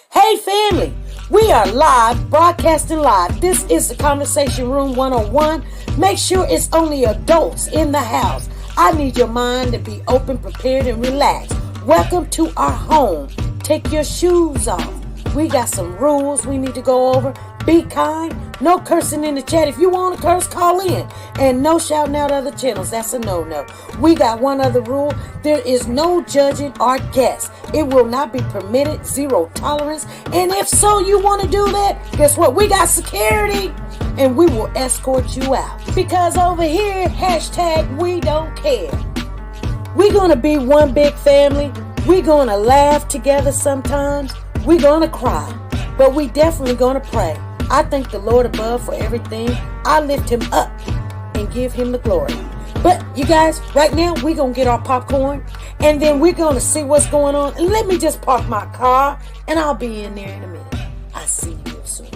Hey family, we are live, broadcasting live. This is the Conversation Room 101. Make sure it's only adults in the house. I need your mind to be open, prepared, and relaxed. Welcome to our home. Take your shoes off. We got some rules we need to go over. Be kind. No cursing in the chat. If you want to curse, call in. And no shouting out other channels. That's a no-no. We got one other rule. There is no judging our guests. It will not be permitted. Zero tolerance. And if so, you want to do that, guess what? We got security. And we will escort you out. Because over here, hashtag we don't care. We're going to be one big family. We're going to laugh together sometimes. We're going to cry. But we definitely going to pray. I thank the Lord above for everything. I lift him up and give him the glory. But you guys, right now, we're going to get our popcorn. And then we're going to see what's going on. And let me just park my car. And I'll be in there in a minute. I'll see you real soon.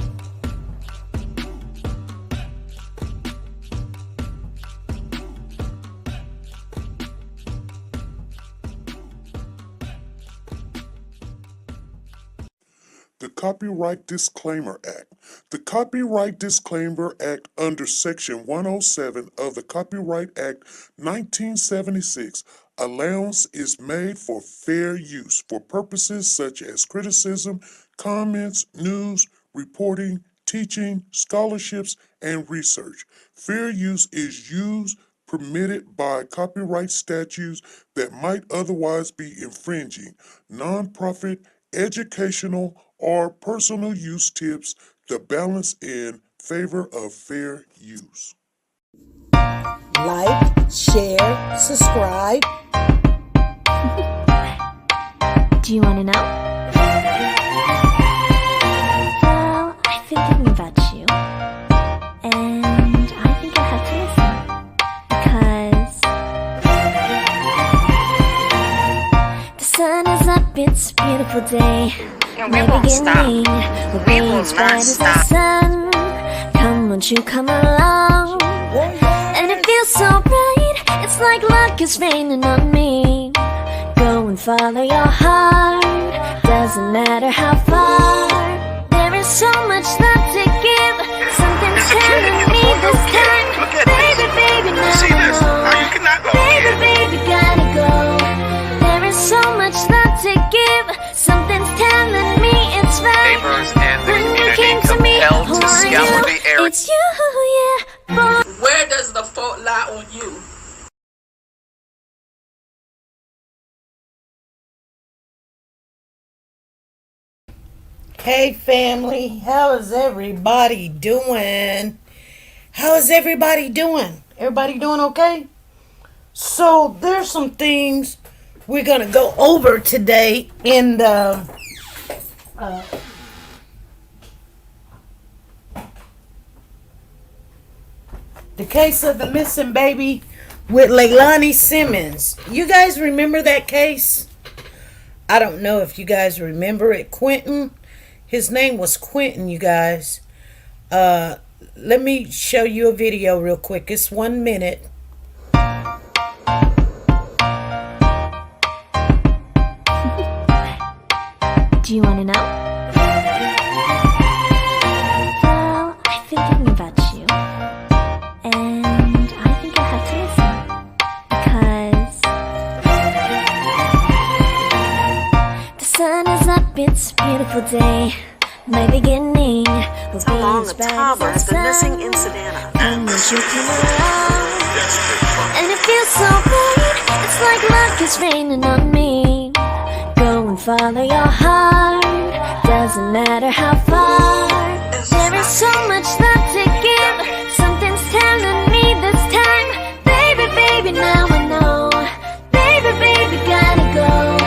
The Copyright Disclaimer Act. The Copyright Disclaimer Act under Section 107 of the Copyright Act 1976, allowance is made for fair use for purposes such as criticism, comments, news, reporting, teaching, scholarships, and research. Fair use is used permitted by copyright statutes that might otherwise be infringing. Nonprofit, educational, or personal use tips the balance in favor of fair use. Like, share, subscribe. Do you want to know? Well, I've been thinking about you. And I think you'll have to listen. Because the sun is up, it's a beautiful day. And we won't stop. We will not stop. Sun. Come, won't you come along? And it feels so bright. It's like luck is raining on me. Go and follow your heart. Doesn't matter how far. There is so much love to give. Something's telling me this time. Baby, baby, now See this? I How you cannot go? Baby, baby, gotta go. There is so much love to give. Something's telling me it's right. Neighbors and the When you community came to me, compelled to who are scour you? the area. It's you, yeah, boy. Where does the fault lie on you? Hey family, how is everybody doing? How is everybody doing? Everybody doing okay? So there's some things we're gonna go over today in the case of the missing baby with Leilani Simmons. You guys remember that case? I don't know if you guys remember it. Quentin, his name was Quentin, you guys. Let me show you a video real quick. It's 1 minute. Do you want to know? Well, I've been thinking about you. And I think you'll have to listen. Because the sun is up, it's a beautiful day. My beginning will be Along as the bright tower as has the been missing sun. in Savannah. And when you come along, and it feels so bright, it's like luck is raining on me. Go and follow your heart. Doesn't matter how far. There is so much love to give. Something's telling me this time. Baby, baby, now I know. Baby, baby, gotta go.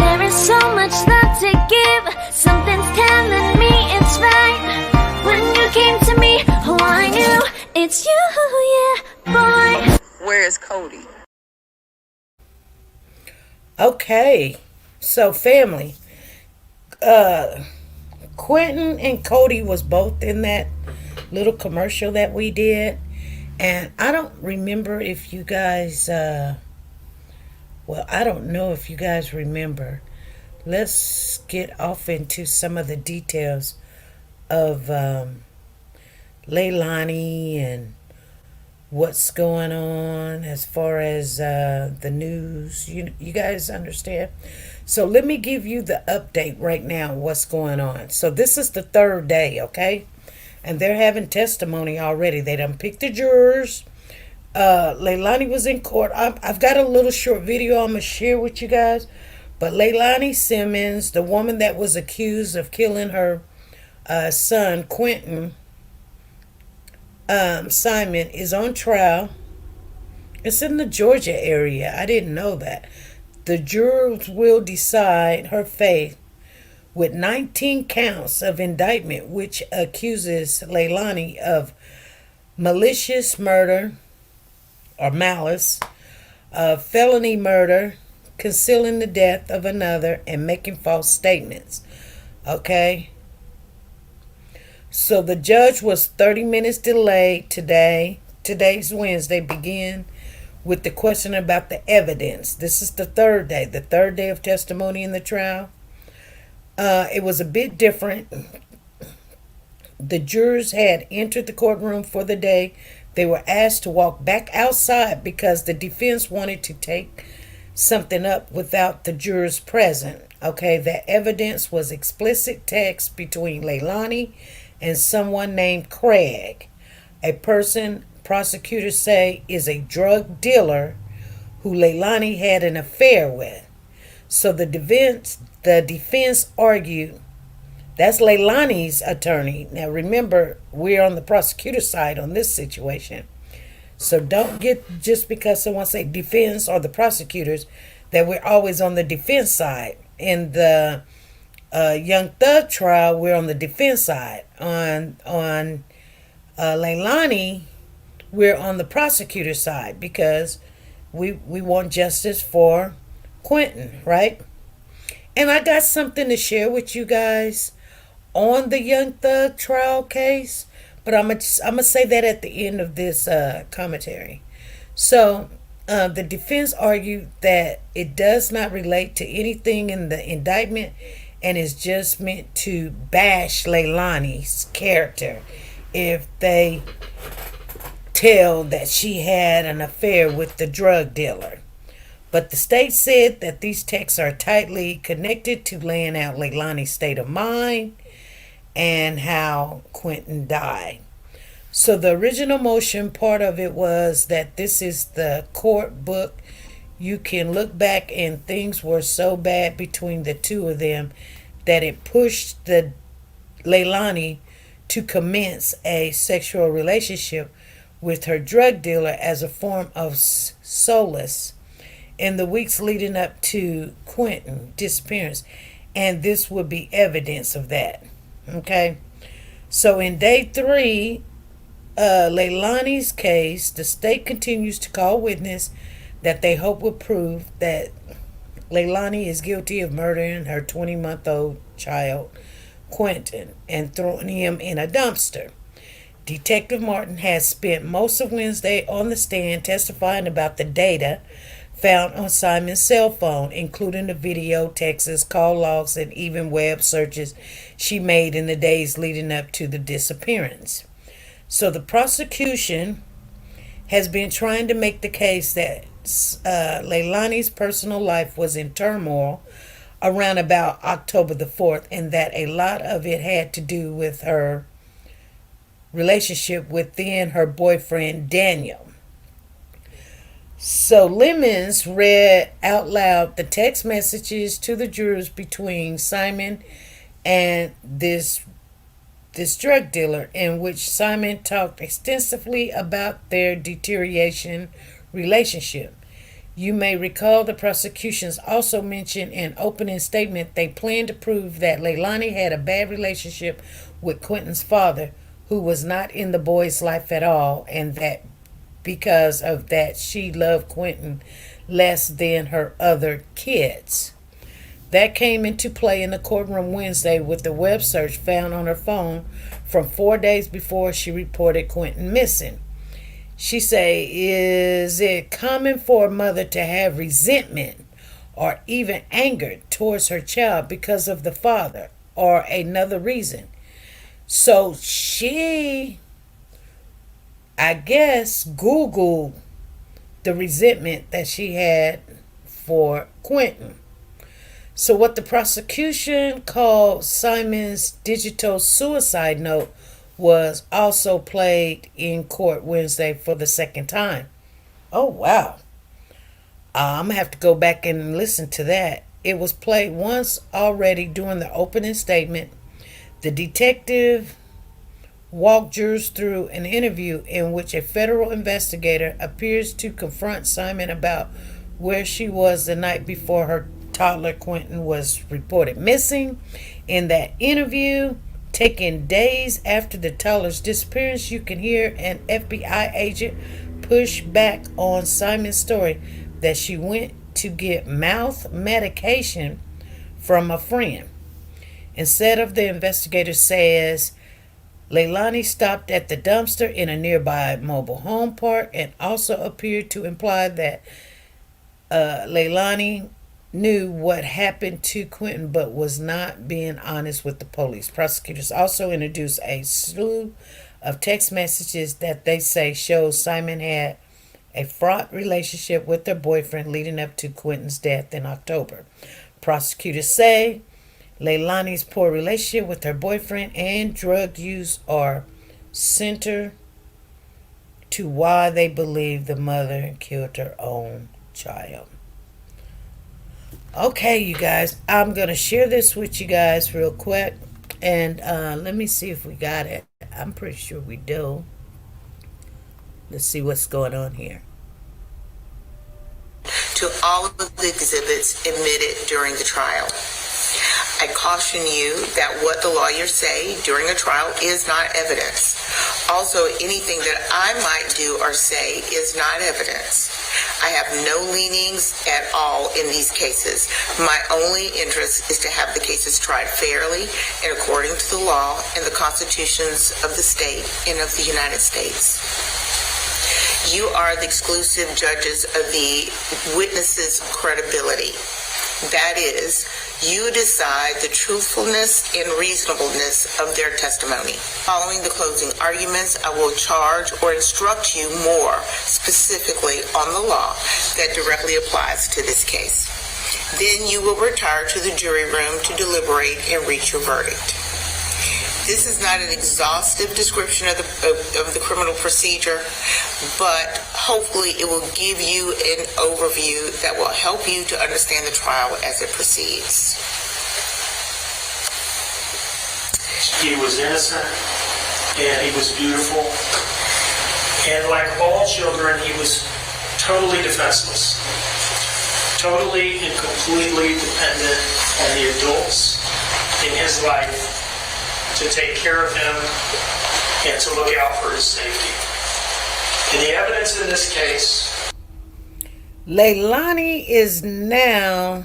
There is so much love to give. Something's telling me it's right. When you came to me, oh, I knew it's you, yeah, boy. Where is Cody? Okay, so family, Quentin and Cody was both in that little commercial that we did, and I don't remember if you guys, well, I don't know if you guys remember let's get off into some of the details of Leilani and what's going on as far as the news. You guys understand? So let me give you the update right now. What's going on? So this is the third day, okay? And they're having testimony already. They done picked the jurors. Leilani was in court. I've got a little short video I'm gonna share with you guys. But Leilani Simmons, the woman that was accused of killing her son Quentin Simon, is on trial. It's in the Georgia area. I didn't know that. The jurors will decide her fate with 19 counts of indictment, which accuses Leilani of malicious murder or malice, felony murder, concealing the death of another, and making false statements. Okay? So the judge was 30 minutes delayed today. Today's Wednesday. Begin with the question about the evidence. This is the third day of testimony in the trial. It was a bit different. The jurors had entered the courtroom for the day. They were asked to walk back outside because the defense wanted to take something up without the jurors present. Okay, the evidence was explicit text between Leilani and someone named Craig, a person prosecutors say is a drug dealer who Leilani had an affair with. So the defense argued, that's Leilani's attorney. Now remember, we're on the prosecutor's side on this situation. So don't get, just because someone say defense or the prosecutors, that we're always on the defense side. In the Young Thug trial, we're on the defense side. On Leilani, we're on the prosecutor's side because we want justice for Quentin, right? And I got something to share with you guys on the Young Thug trial case, but I'm gonna say that at the end of this commentary. So the defense argued that it does not relate to anything in the indictment and is just meant to bash Leilani's character if they tell that she had an affair with the drug dealer. But the state said that these texts are tightly connected to laying out Leilani's state of mind and how Quentin died. So the original motion, part of it was that this is the court book. You can look back and things were so bad between the two of them that it pushed the Leilani to commence a sexual relationship with her drug dealer as a form of solace in the weeks leading up to Quentin's disappearance. And this would be evidence of that. Okay? So in day 3, Leilani's case, the state continues to call witness that they hope will prove that Leilani is guilty of murdering her 20-month-old child, Quentin, and throwing him in a dumpster. Detective Martin has spent most of Wednesday on the stand testifying about the data found on Simon's cell phone, including the video, texts, call logs, and even web searches she made in the days leading up to the disappearance. So the prosecution has been trying to make the case that Leilani's personal life was in turmoil around about October the 4th, and that a lot of it had to do with her relationship with then her boyfriend Daniel. So Lemons read out loud the text messages to the jurors between Simon and this drug dealer, in which Simon talked extensively about their deterioration relationship. You may recall the prosecutions also mentioned in opening statement they planned to prove that Leilani had a bad relationship with Quentin's father, who was not in the boy's life at all, and that because of that she loved Quentin less than her other kids. That came into play in the courtroom Wednesday with the web search found on her phone from 4 days before she reported Quentin missing. She say, is it common for a mother to have resentment or even angered towards her child because of the father or another reason. So she, I guess, Googled the resentment that she had for Quentin. So what the prosecution called Simon's digital suicide note was also played in court Wednesday for the second time. Oh, wow. I'm going to have to go back and listen to that. It was played once already during the opening statement. The detective walked jurors through an interview in which a federal investigator appears to confront Simon about where she was the night before her toddler Quentin was reported missing. In that interview, taken days after the toddler's disappearance, you can hear an FBI agent push back on Simon's story that she went to get mouth medication from a friend. Instead of, the investigator says, Leilani stopped at the dumpster in a nearby mobile home park and also appeared to imply that Leilani knew what happened to Quentin but was not being honest with the police. Prosecutors also introduced a slew of text messages that they say shows Simon had a fraught relationship with her boyfriend leading up to Quentin's death in October. Prosecutors say Leilani's poor relationship with her boyfriend and drug use are central to why they believe the mother killed her own child. Okay, you guys, I'm going to share this with you guys real quick. And let me see if we got it. I'm pretty sure we do. Let's see what's going on here. To all of the exhibits admitted during the trial. I caution you that what the lawyers say during a trial is not evidence. Also, anything that I might do or say is not evidence. I have no leanings at all in these cases. My only interest is to have the cases tried fairly and according to the law and the constitutions of the state and of the United States. You are the exclusive judges of the witnesses' credibility. That is, you decide the truthfulness and reasonableness of their testimony. Following the closing arguments, I will charge or instruct you more specifically on the law that directly applies to this case. Then you will retire to the jury room to deliberate and reach your verdict. This is not an exhaustive description of the criminal procedure, but hopefully it will give you an overview that will help you to understand the trial as it proceeds. He was innocent, and he was beautiful, and like all children, he was totally defenseless, totally and completely dependent on the adults in his life to take care of him and to look out for his safety. And the evidence in this case, Leilani is now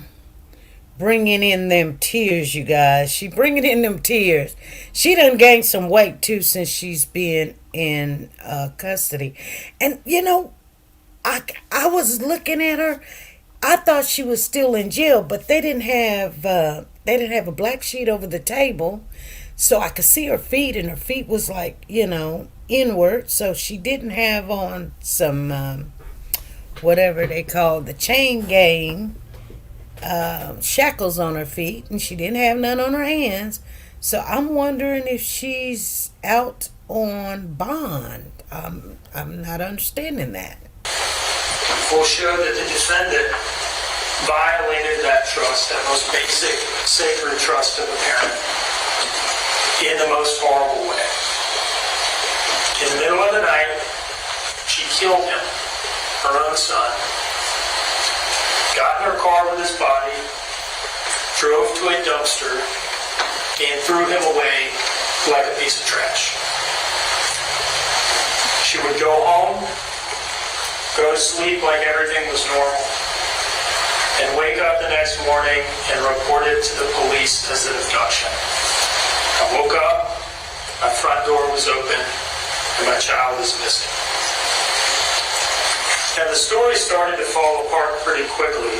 bringing in them tears, you guys. She bringing in them tears. She done gained some weight too since she's been in custody. And you know, I was looking at her. I thought she was still in jail, but they didn't have a black sheet over the table. So I could see her feet, and her feet was like, inward. So she didn't have on some, whatever they call the chain gang, shackles on her feet, and she didn't have none on her hands. So I'm wondering if she's out on bond. I'm not understanding that. will show that the defendant violated that trust, that most basic, sacred trust of a parent, in the most horrible way. In the middle of the night, she killed him, her own son, got in her car with his body, drove to a dumpster, and threw him away like a piece of trash. She would go home, go to sleep like everything was normal, and wake up the next morning and report it to the police as an abduction. I woke up, my front door was open, and my child was missing. And the story started to fall apart pretty quickly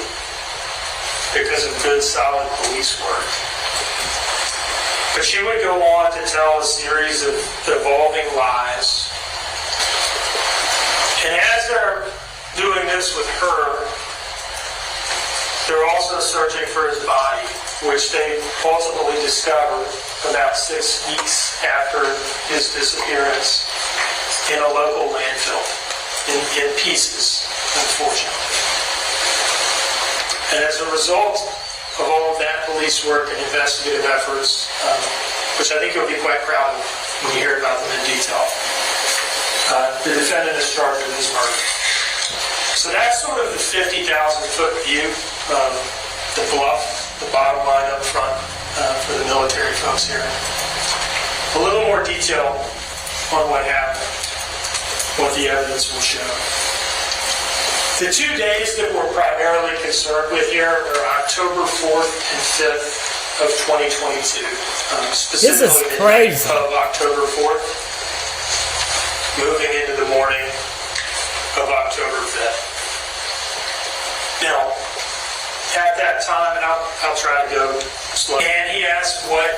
because of good, solid police work. But she would go on to tell a series of evolving lies. And as they're doing this with her, they're also searching for his body, which they ultimately discovered about 6 weeks after his disappearance in a local landfill, in pieces, unfortunately. And as a result of all of that police work and investigative efforts, which I think you'll be quite proud of when you hear about them in detail, the defendant is charged with his murder. So that's sort of the 50,000-foot view of the bluff, the bottom line up front for the military folks here. A little more detail on what happened, what the evidence will show. The 2 days that we're primarily concerned with here are October 4th and 5th of 2022. Specifically This is crazy. The night of October 4th, moving into the morning of October 5th. Now, at that time, and I'll try to go slow, and he asked what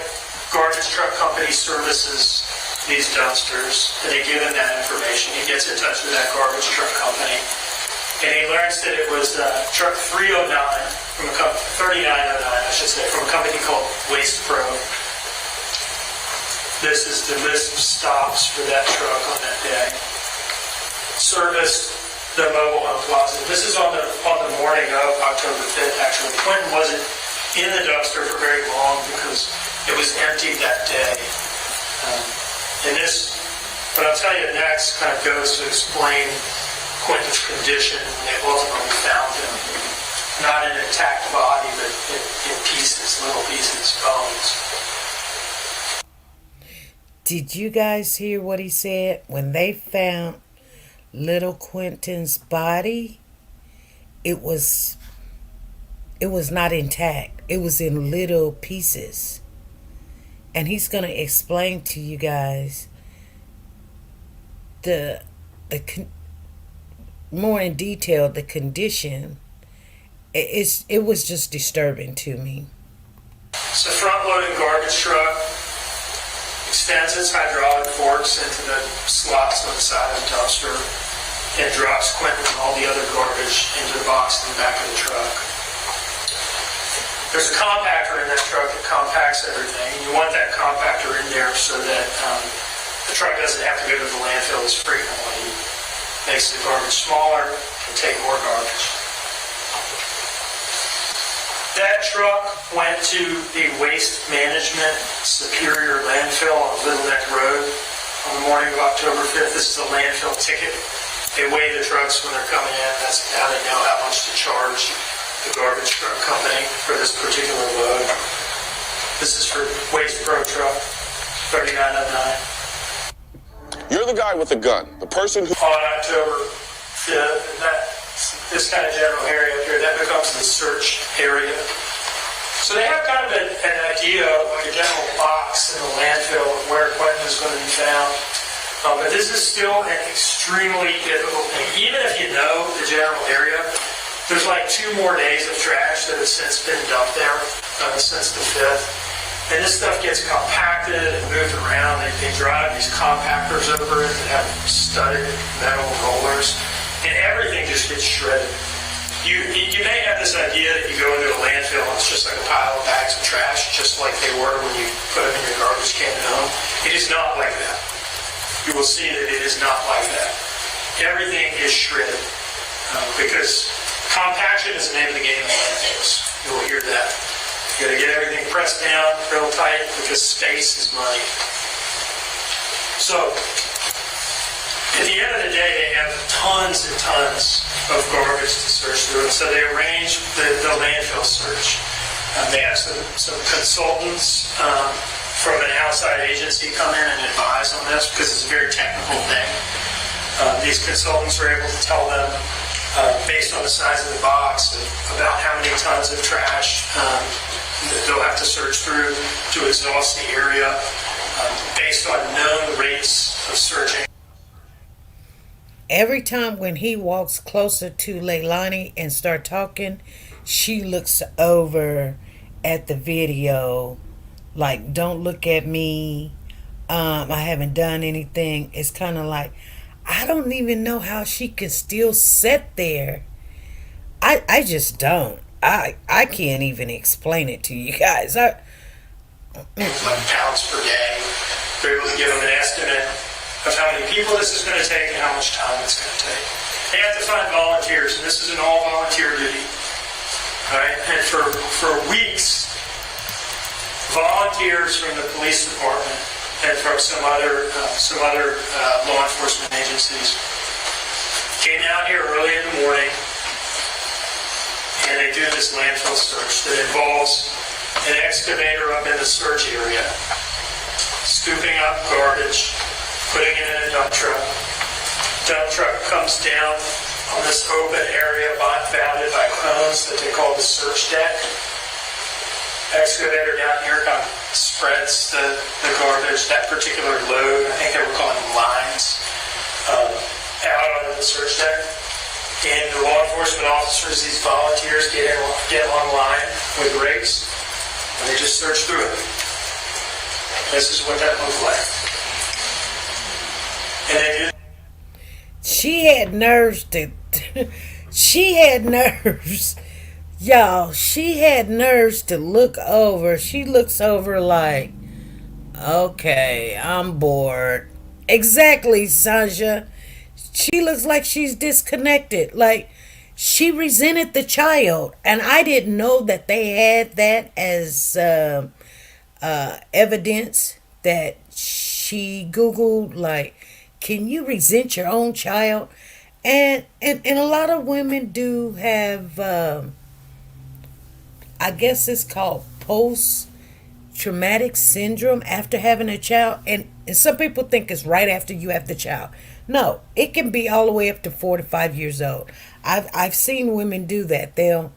garbage truck company services these dumpsters, and they give him that information. He gets in touch with that garbage truck company, and he learns that it was truck 309 from a company, 3909, I should say, from a company called Waste Pro. This is the list of stops for that truck on that day. Serviced the mobile home plaza. This is on the morning of October 5th, actually. Quentin wasn't in the dumpster for very long because it was empty that day. And this, what I'll tell you next, kind of goes to explain Quentin's condition. They ultimately found him, not in an intact body, but in pieces, little pieces, bones. Did you guys hear what he said? When they found little Quentin's body, it was not intact. It was in little pieces. And he's going to explain to you guys more in detail the condition. It was just disturbing to me. It's a front-loading garbage truck. Extends its hydraulic forks into the slots on the side of the dumpster and drops Quentin and all the other garbage into the box in the back of the truck. There's a compactor in that truck that compacts everything. You want that compactor in there so that the truck doesn't have to go to the landfill as frequently. It makes the garbage smaller and take more garbage. That truck went to the Waste Management Superior Landfill on Little Neck Road on the morning of October 5th. This is a landfill ticket. They weigh the trucks when they're coming in. That's how they know how much to charge the garbage truck company for this particular load. This is for Waste Pro truck 3909. You're the guy with the gun, the person who... On October 5th, this kind of general area up here, that becomes the search area. So they have kind of an idea, like a general box in the landfill of where Quentin is going to be found. But this is still an extremely difficult thing. Even if you know the general area, there's like 2 more days of trash that has since been dumped there since the 5th. And this stuff gets compacted and moved around. They drive these compactors over it that have studded metal rollers. And everything just gets shredded. You may have this idea that you go into a landfill and it's just like a pile of bags of trash, just like they were when you put them in your garbage can at home. It is not like that. You will see that it is not like that. Everything is shredded because compaction is the name of the game in landfills. You will hear that. You got to get everything pressed down real tight because space is money. So, at the end of the day, they have tons and tons of garbage to search through. So they arrange the landfill search. They have some consultants from an outside agency come in and advise on this because it's a very technical thing. These consultants are able to tell them, based on the size of the box, about how many tons of trash that they'll have to search through to exhaust the area based on known rates of searching. Every time when he walks closer to Leilani and start talking, she looks over at the video like, don't look at me. I haven't done anything. It's kind of like, I don't even know how she can still sit there. I just don't. I can't even explain it to you guys. Like pounds per day. They're able to give them an estimate of how many people this is going to take and how much time it's going to take. They have to find volunteers, and this is an all-volunteer duty. Right? And for weeks, volunteers from the police department and from some other law enforcement agencies came out here early in the morning, and they do this landfill search that involves an excavator up in the search area, scooping up garbage, putting it in a dump truck. Dump truck comes down on this open area bounded by cones that they call the search deck. Excavator down here kind of spreads the garbage, that particular load, I think they were calling them lines, out onto the search deck. And the law enforcement officers, these volunteers, get online with rakes, and they just search through it. This is what that looked like. And they did. She had nerves to. She had nerves. Y'all, she had nerves to look over. She looks over like, okay, I'm bored. Exactly, Sanja. She looks like she's disconnected. Like, she resented the child. And I didn't know that they had that as evidence that she Googled, like, can you resent your own child? And a lot of women do have, I guess it's called post-traumatic syndrome after having a child. And some people think it's right after you have the child. No, it can be all the way up to 4 to 5 years old. I've seen women do that. They'll,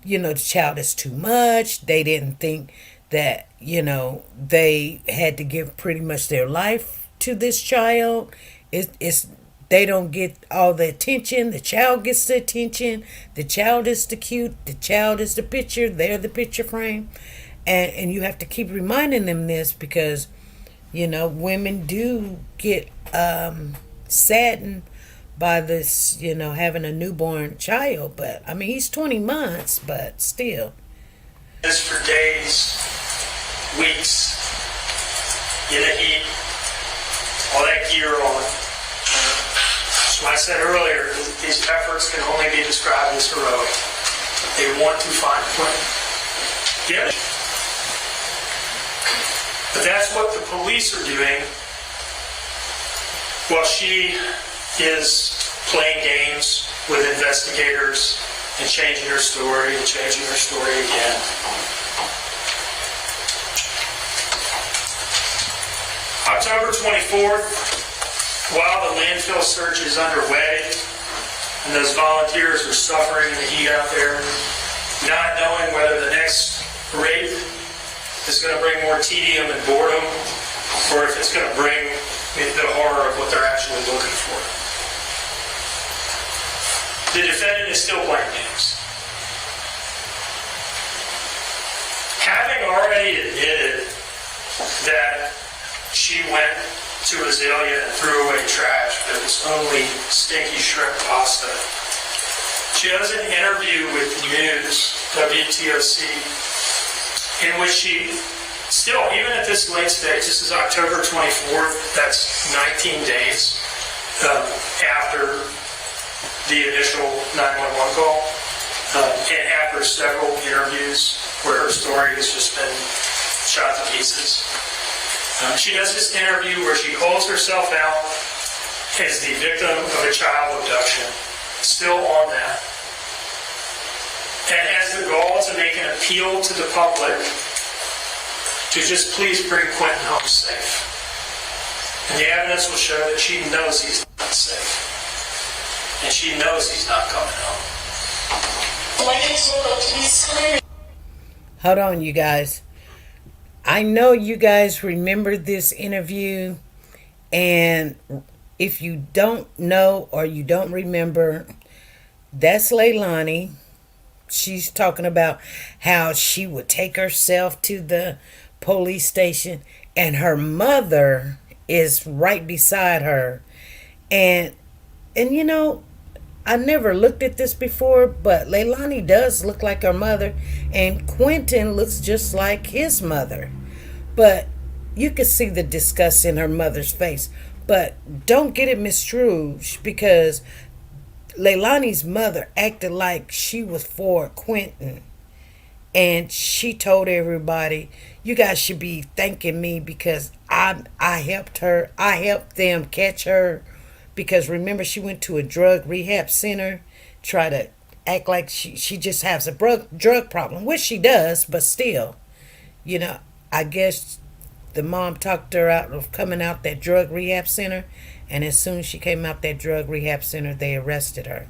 the child is too much. They didn't think that, they had to give pretty much their life to this child. It's they don't get all the attention. The child gets the attention. The child is the cute. The child is the picture. They're the picture frame. And you have to keep reminding them this because, women do get saddened by this, having a newborn child. But, I mean, he's 20 months, but still. This for days, weeks, in the heat, all that gear on. So I said earlier, these efforts can only be described as heroic. They want to find Quentin. Yeah. But that's what the police are doing while she is playing games with investigators and changing her story again. October 24th, while the landfill search is underway, and those volunteers are suffering in the heat out there, not knowing whether the next rape is going to bring more tedium and boredom, or if it's going to bring the horror of what they're actually looking for. The defendant is still playing games. Having already admitted that she went to Azalea and threw away trash that was only stinky shrimp pasta, she does an interview with News, WTOC, in which she still, even at this late stage, this is October 24th, that's 19 days after the initial 911 call, and after several interviews where her story has just been shot to pieces. She does this interview where she holds herself out as the victim of a child abduction, still on that, and has the gall to make an appeal to the public to just please bring Quentin home safe. And the evidence will show that she knows he's not safe. And she knows he's not coming home. Hold on, you guys. I know you guys remember this interview, and if you don't know or you don't remember, that's Leilani she's talking about how she would take herself to the police station and her mother is right beside her. And you know, I never looked at this before, but Leilani does look like her mother, and Quentin looks just like his mother. But you can see the disgust in her mother's face. But don't get it misconstrued, because Leilani's mother acted like she was for Quentin. And she told everybody, you guys should be thanking me because I helped her. I helped them catch her. Because remember, she went to a drug rehab center, try to act like she just has a drug problem, which she does, but still, you know, I guess the mom talked her out of coming out that drug rehab center, and as soon as she came out that drug rehab center, they arrested her.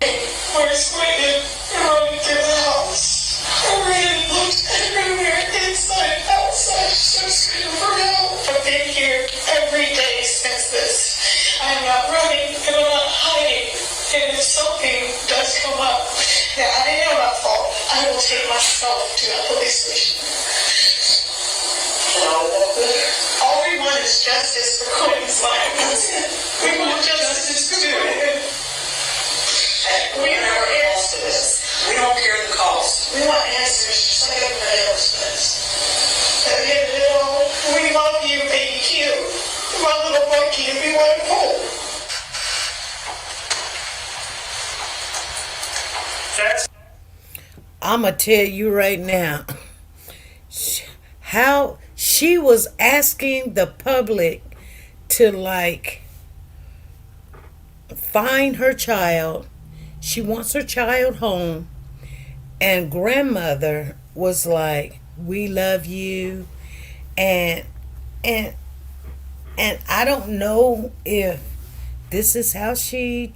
Where's Quentin? Running through the house. I ran and looked everywhere, inside, outside, just screaming for help. I've been here every day since this. I'm not running and I'm not hiding. And if something does come up that I am at fault, I will take myself to the police station. All we want is justice for Quentin's life. That's it. We want justice to him. We want answers. We don't care the cost. We want answers just like everybody else does. At the end of it all, we love you, baby Q. My little monkey, and we went home. I'ma tell you right now how she was asking the public to like find her child. She wants her child home, and grandmother was like, we love you. And I don't know if this is how she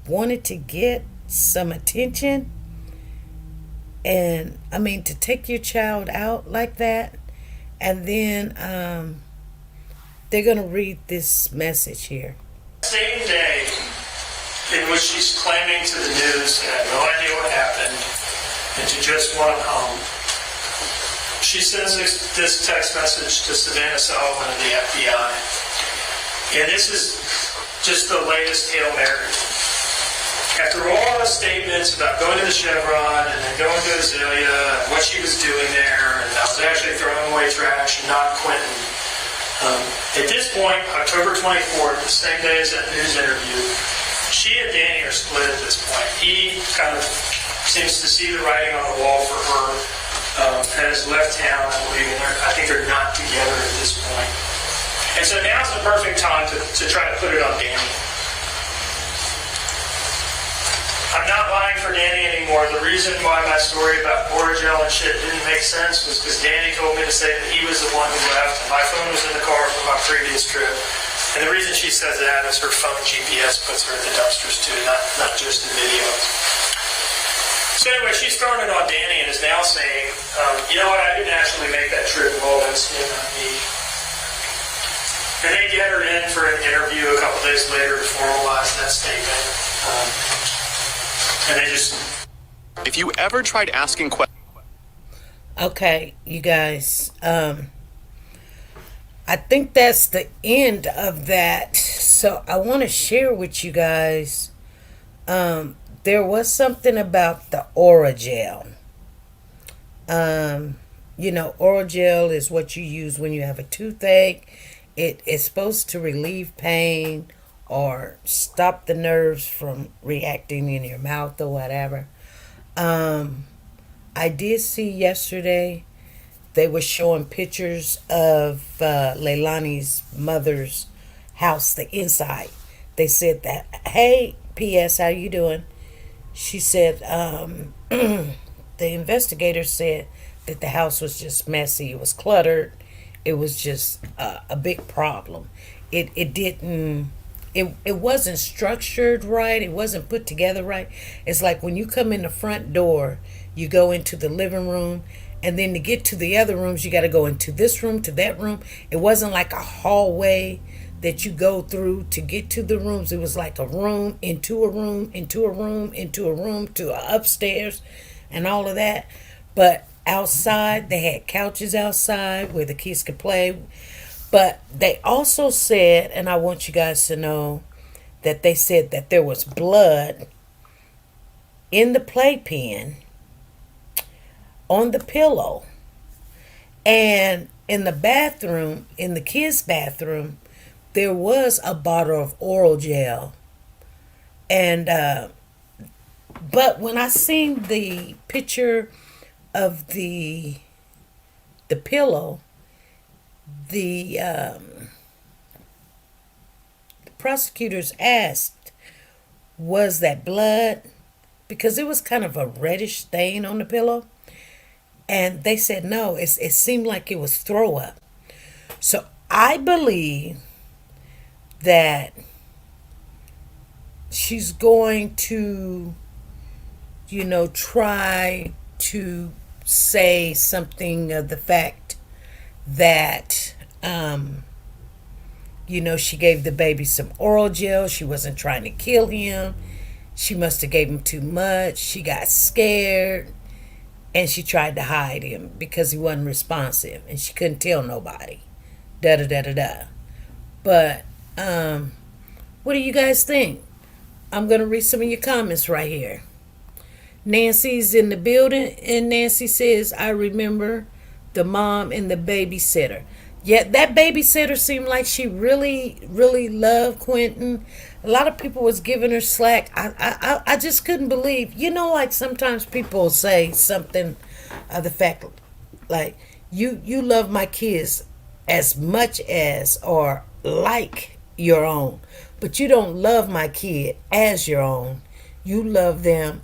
wanted to get some attention. And I mean, to take your child out like that, and then they're gonna read this message here. Same day in which she's claiming to the news that had no idea what happened and to just want him home, she sends this text message to Savannah Sullivan of the FBI. And this is just the latest Hail Mary. After all the statements about going to the Chevron and then going to Azalea and what she was doing there, and I was actually throwing away trash and not Quentin. At this point, October 24th, the same day as that news interview, she and Danny are split at this point. He kind of seems to see the writing on the wall for her, and has left town, I believe, and I think they're not together at this point. And so now's the perfect time to try to put it on Danny. I'm not lying for Danny anymore. The reason why my story about Boragel and shit didn't make sense was because Danny told me to say that he was the one who left, and my phone was in the car from my previous trip. And the reason she says that is her phone GPS puts her at the dumpsters too, not just the video. So anyway, she's throwing it on Danny and is now saying, you know what, I didn't actually make that trip, well, that's not me. And they get her in for an interview a couple days later to formalize that statement. And they just... If you ever tried asking questions... Okay, you guys, I think that's the end of that. So I want to share with you guys, there was something about the Oragel. You know, Oragel is what you use when you have a toothache. It is supposed to relieve pain or stop the nerves from reacting in your mouth or whatever. I did see yesterday they were showing pictures of Leilani's mother's house, the inside. They said that, hey, P.S., how you doing? She said, the investigator said that the house was just messy. It was cluttered. It was just a big problem. It wasn't structured right. It wasn't put together right. It's like when you come in the front door, you go into the living room, and then to get to the other rooms, you got to go into this room, to that room. It wasn't like a hallway that you go through to get to the rooms. It was like a room into a room into a room into a room to a upstairs and all of that. But outside, they had couches outside where the kids could play. But they also said, and I want you guys to know, that they said that there was blood in the playpen, on the pillow, and in the bathroom, in the kids' bathroom, there was a bottle of oral gel. And but when I seen the picture of the pillow, the prosecutors asked, was that blood? Because it was kind of a reddish stain on the pillow. And they said no, it seemed like it was throw up. So I believe that she's going to, try to say something of the fact that, she gave the baby some oral gel. She wasn't trying to kill him. She must have gave him too much. She got scared. And she tried to hide him because he wasn't responsive. And she couldn't tell nobody. Da-da-da-da-da. But, what do you guys think? I'm going to read some of your comments right here. Nancy's in the building. And Nancy says, I remember the mom and the babysitter. Yeah, that babysitter seemed like she really, really loved Quentin. A lot of people was giving her slack. I just couldn't believe. Like sometimes people say something of the fact, like, you love my kids as much as or like your own, but you don't love my kid as your own. You love them,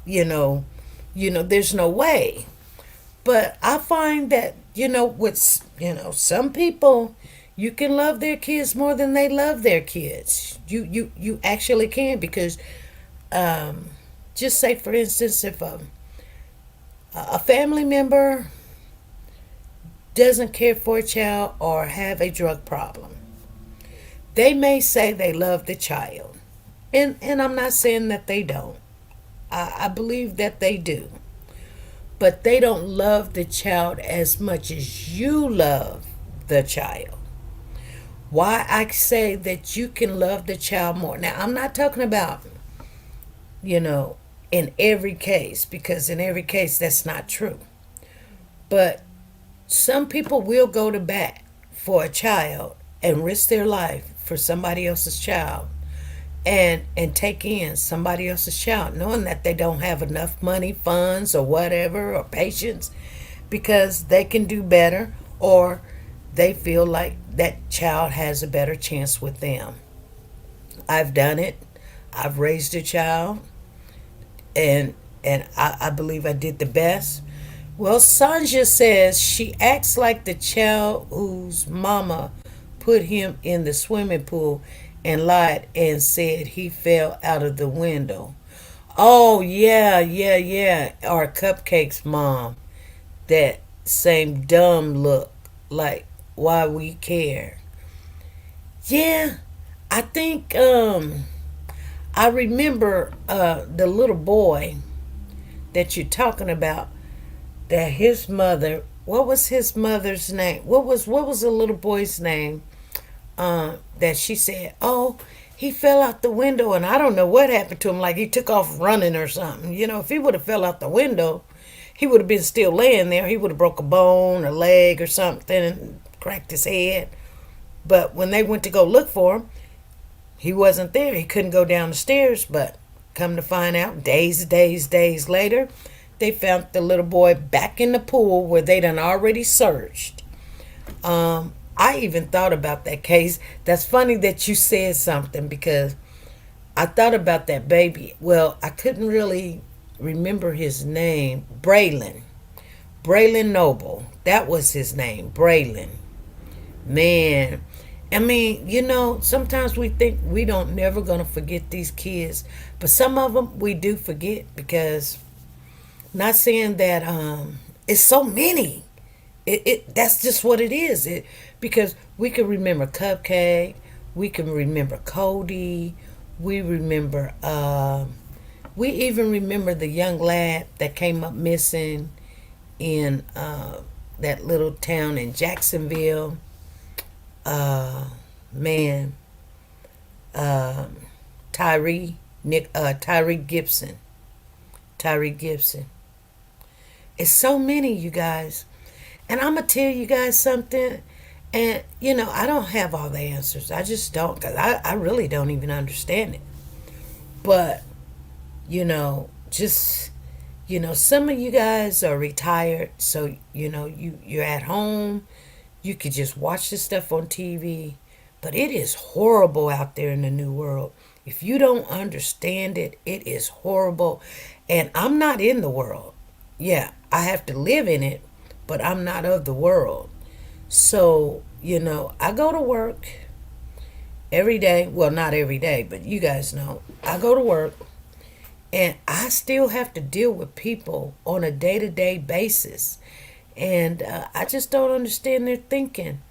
there's no way. But I find that, with, some people, you can love their kids more than they love their kids. You actually can, because just say, for instance, if a family member doesn't care for a child or have a drug problem, they may say they love the child. And I'm not saying that they don't. I believe that they do. But they don't love the child as much as you love the child. Why I say that you can love the child more. Now, I'm not talking about, in every case, because in every case that's not true. But some people will go to bat for a child and risk their life for somebody else's child, and take in somebody else's child, knowing that they don't have enough money, funds, or whatever, or patience, because they can do better, or they feel like that child has a better chance with them. I've done it. I've raised a child, and I believe I did the best. Well, Sanja says she acts like the child whose mama put him in the swimming pool and lied and said he fell out of the window. Oh, yeah. Our Cupcake's mom. That same dumb look, like, why we care. Yeah, I think, I remember the little boy that you're talking about, that his mother, what was his mother's name? What was the little boy's name? That she said, oh, he fell out the window and I don't know what happened to him, like he took off running or something. If he would have fell out the window, he would have been still laying there. He would have broke a bone, a leg or something, and cracked his head. But when they went to go look for him, he wasn't there. He couldn't go down the stairs. But come to find out, days later, they found the little boy back in the pool where they done already searched. I even thought about that case. That's funny that you said something, because I thought about that baby. Well, I couldn't really remember his name. Braylon Noble. That was his name, Braylon. Man, I mean, sometimes we think we don't never going to forget these kids. But some of them we do forget, because, not saying that it's so many. That's just what it is. Because we can remember Cupcake, we can remember Cody, we remember we even remember the young lad that came up missing in that little town in Jacksonville. Man, Tyree Gibson. Tyree Gibson. It's so many, you guys. And I'm going to tell you guys something. And, I don't have all the answers. I just don't. Because I really don't even understand it. But, just, some of you guys are retired. So, you're at home. You could just watch this stuff on TV. But it is horrible out there in the new world. If you don't understand it, it is horrible. And I'm not in the world. Yeah, I have to live in it, but I'm not of the world. So, I go to work every day. Well, not every day, but you guys know. I go to work and I still have to deal with people on a day-to-day basis. And I just don't understand their thinking.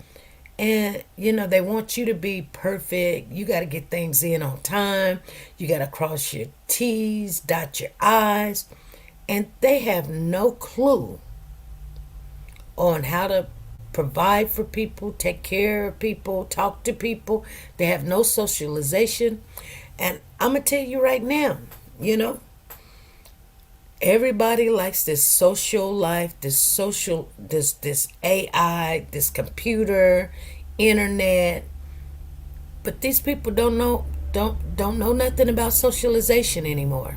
And, they want you to be perfect. You got to get things in on time. You got to cross your T's, dot your I's. And they have no clue on how to provide for people, take care of people, talk to people. They have no socialization. And I'm going to tell you right now, everybody likes this social life, this AI, this computer, internet. But these people don't know nothing about socialization anymore.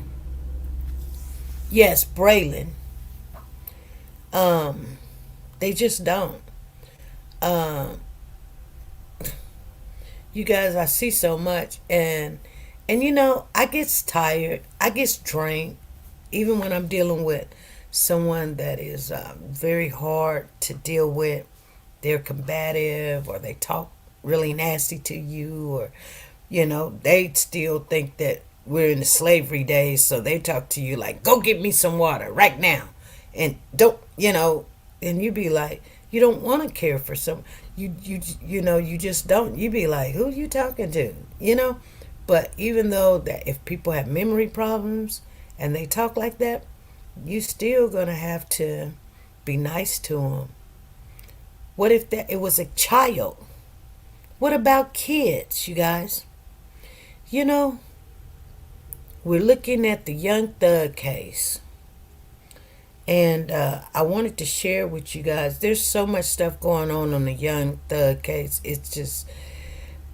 Yes, Braylon. They just don't. You guys, I see so much, and I get tired. I get drained, even when I'm dealing with someone that is very hard to deal with. They're combative, or they talk really nasty to you, or they still think that we're in the slavery days, so they talk to you like, go get me some water right now. And don't, and you be like, you don't want to care for some, you just don't. You be like, who you talking to? But even though that if people have memory problems and they talk like that, you still gonna have to be nice to them. What if that it was a child? What about kids, you guys? We're looking at the Young Thug case. And I wanted to share with you guys, there's so much stuff going on the Young Thug case. It's just,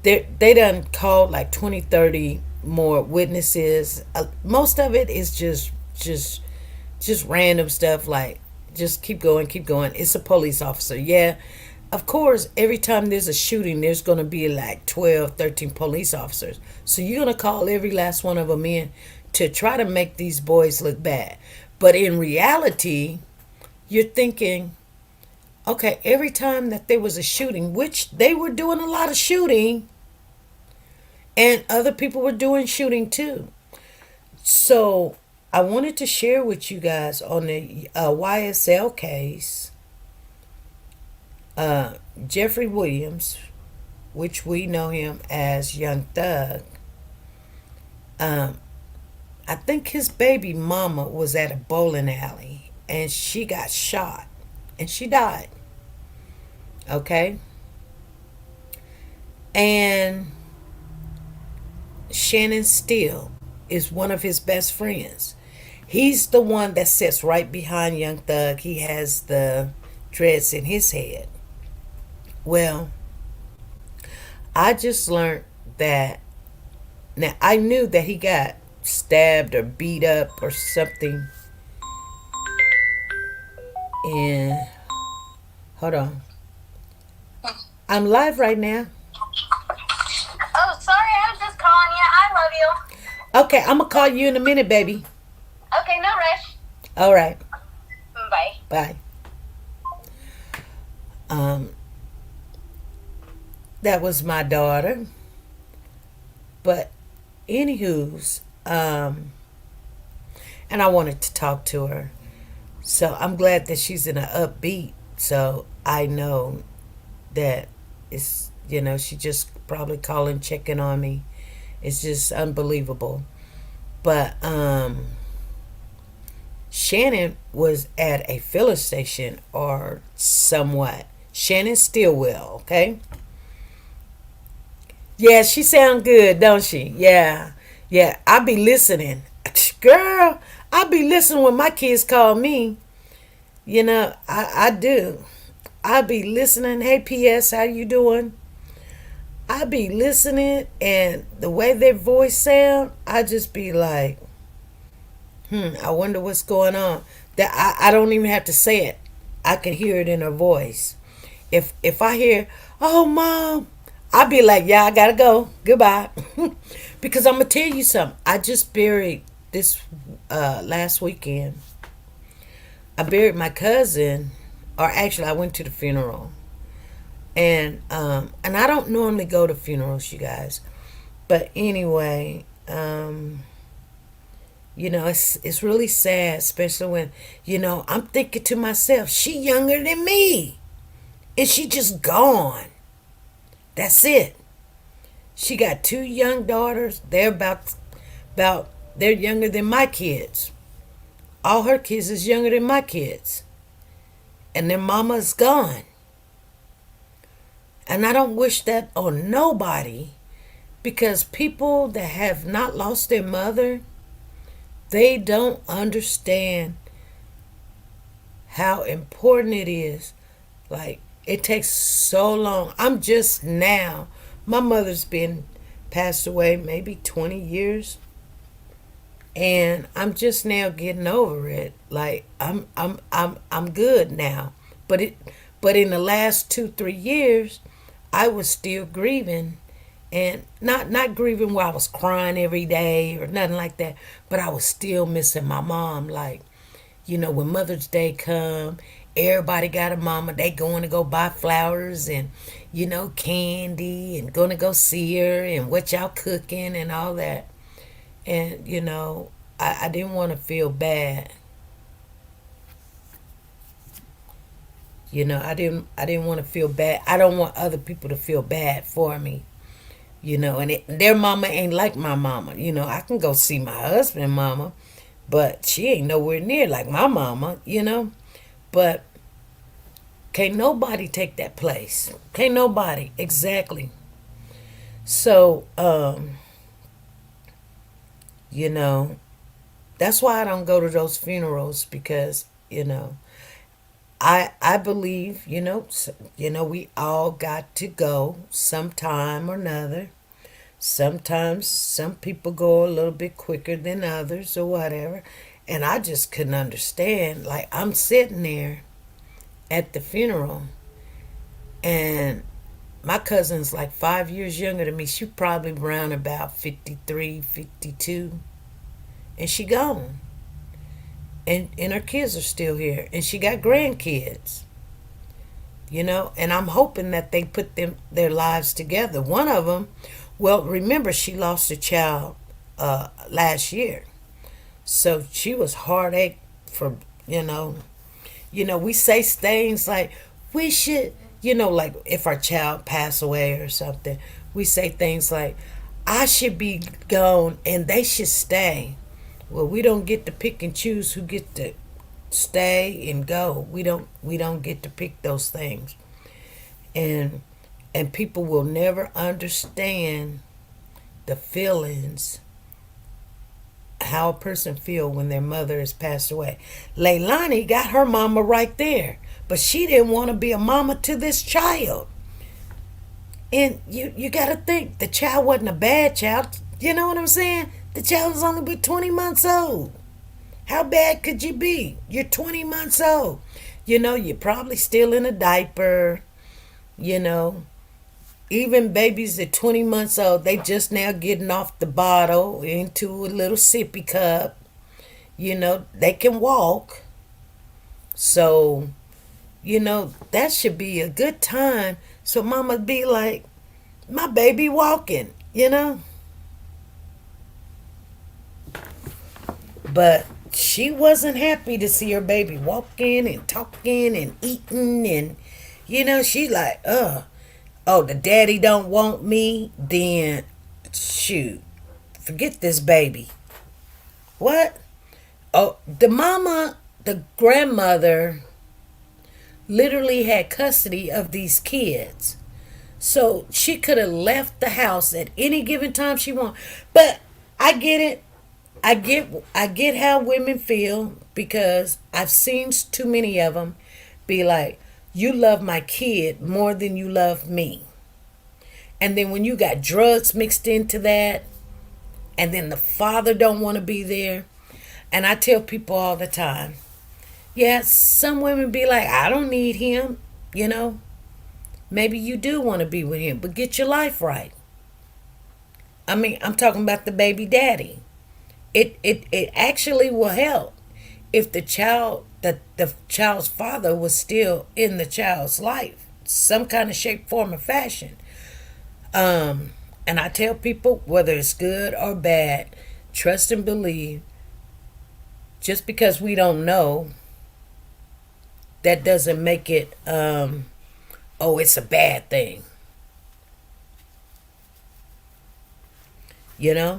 they done called like 20, 30 more witnesses. Most of it is just random stuff, like, just keep going. It's a police officer. Yeah, of course, every time there's a shooting, there's going to be like 12, 13 police officers. So you're going to call every last one of them in to try to make these boys look bad. But in reality, you're thinking, okay, every time that there was a shooting, which they were doing a lot of shooting, and other people were doing shooting too. So I wanted to share with you guys on the YSL case, Jeffrey Williams, which we know him as Young Thug. I think his baby mama was at a bowling alley and she got shot and she died. Okay? And Shannon Steele is one of his best friends. He's the one that sits right behind Young Thug. He has the dreads in his head. Well, I just learned that, now I knew that he got stabbed or beat up or something. And hold on, I'm live right now. Oh, sorry, I was just calling you. I love you. Okay, I'm gonna call you in a minute, baby. Okay, no rush. All right. Bye. Bye. That was my daughter. But anywho's, and I wanted to talk to her. So I'm glad that she's in an upbeat. So I know that it's, she just probably calling, checking on me. It's just unbelievable. But Shannon was at a filling station or somewhat. Shannon Stillwell, okay? Yeah, she sound good, don't she? Yeah. Yeah, I be listening. Girl, I be listening when my kids call me. I do. I be listening. Hey, PS, how you doing? I be listening, and the way their voice sound, I just be like, I wonder what's going on. That I don't even have to say it. I can hear it in her voice. If I hear, oh mom, I'll be like, yeah, I gotta go. Goodbye. Because I'm gonna tell you something. I just buried this last weekend. I buried my cousin, or actually I went to the funeral. And I don't normally go to funerals, you guys. But anyway, it's really sad, especially when, I'm thinking to myself, she younger than me. And she just gone. That's it. She got 2 young daughters. They're they're younger than my kids. All her kids is younger than my kids. And their mama's gone. And I don't wish that on nobody, because people that have not lost their mother, they don't understand how important it is. Like, it takes so long. I'm just now, my mother's been passed away maybe 20 years. And I'm just now getting over it. Like, I'm good now. But in the last 2-3 years, I was still grieving, and not grieving where I was crying every day or nothing like that, but I was still missing my mom. Like, when Mother's Day come, everybody got a mama. They going to go buy flowers and, candy, and going to go see her and what y'all cooking and all that. And, I didn't want to feel bad. I didn't want to feel bad. I don't want other people to feel bad for me. And their mama ain't like my mama. I can go see my husband mama, but she ain't nowhere near like my mama, But can't nobody take that place. Can't nobody. Exactly. So, that's why I don't go to those funerals, because, I believe, we all got to go sometime or another. Sometimes some people go a little bit quicker than others or whatever. And I just couldn't understand. Like, I'm sitting there at the funeral, and my cousin's like 5 years younger than me. She probably around about 53, 52. And she gone. And her kids are still here. And she got grandkids. And I'm hoping that they put their lives together. One of them, well, remember, she lost a child last year. So she was heartache for, we say things like, we should, like if our child pass away or something, we say things like, I should be gone and they should stay. Well, we don't get to pick and choose who get to stay and go. We don't get to pick those things. And people will never understand the feelings, how a person feel when their mother has passed away. Leilani got her mama right there, but she didn't want to be a mama to this child. And you got to think, the child wasn't a bad child. You know what I'm saying? The child was only but 20 months old. How bad could you be? You're 20 months old. You're probably still in a diaper. Even babies at 20 months old, they just now getting off the bottle into a little sippy cup. They can walk. So, that should be a good time. So mama be like, my baby walking, But she wasn't happy to see her baby walking and talking and eating and, She like, oh, the daddy don't want me, then shoot, forget this baby. What? Oh, the grandmother literally had custody of these kids. So she could have left the house at any given time she wanted. But I get it. I get how women feel, because I've seen too many of them be like, you love my kid more than you love me. And then when you got drugs mixed into that, and then the father don't want to be there. And I tell people all the time, yeah, some women be like, I don't need him, Maybe you do want to be with him, but get your life right. I mean, I'm talking about the baby daddy. It actually will help if the child's father was still in the child's life, some kind of shape, form, or fashion. And I tell people, whether it's good or bad, trust and believe. Just because we don't know, that doesn't make it, it's a bad thing. Yeah,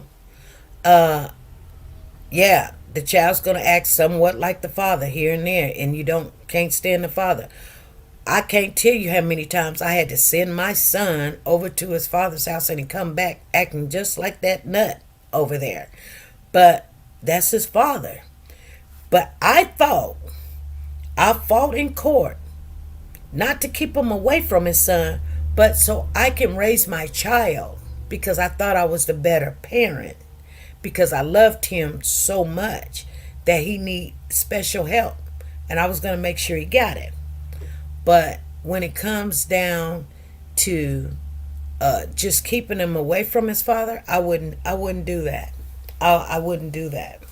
the child's gonna act somewhat like the father here and there, and you can't stand the father. I can't tell you how many times I had to send my son over to his father's house and he come back acting just like that nut over there. But that's his father. But I fought in court, not to keep him away from his son, but so I can raise my child, because I thought I was the better parent, because I loved him so much that he need special help, and I was going to make sure he got it. But when it comes down to just keeping him away from his father, I wouldn't do that. I wouldn't do that.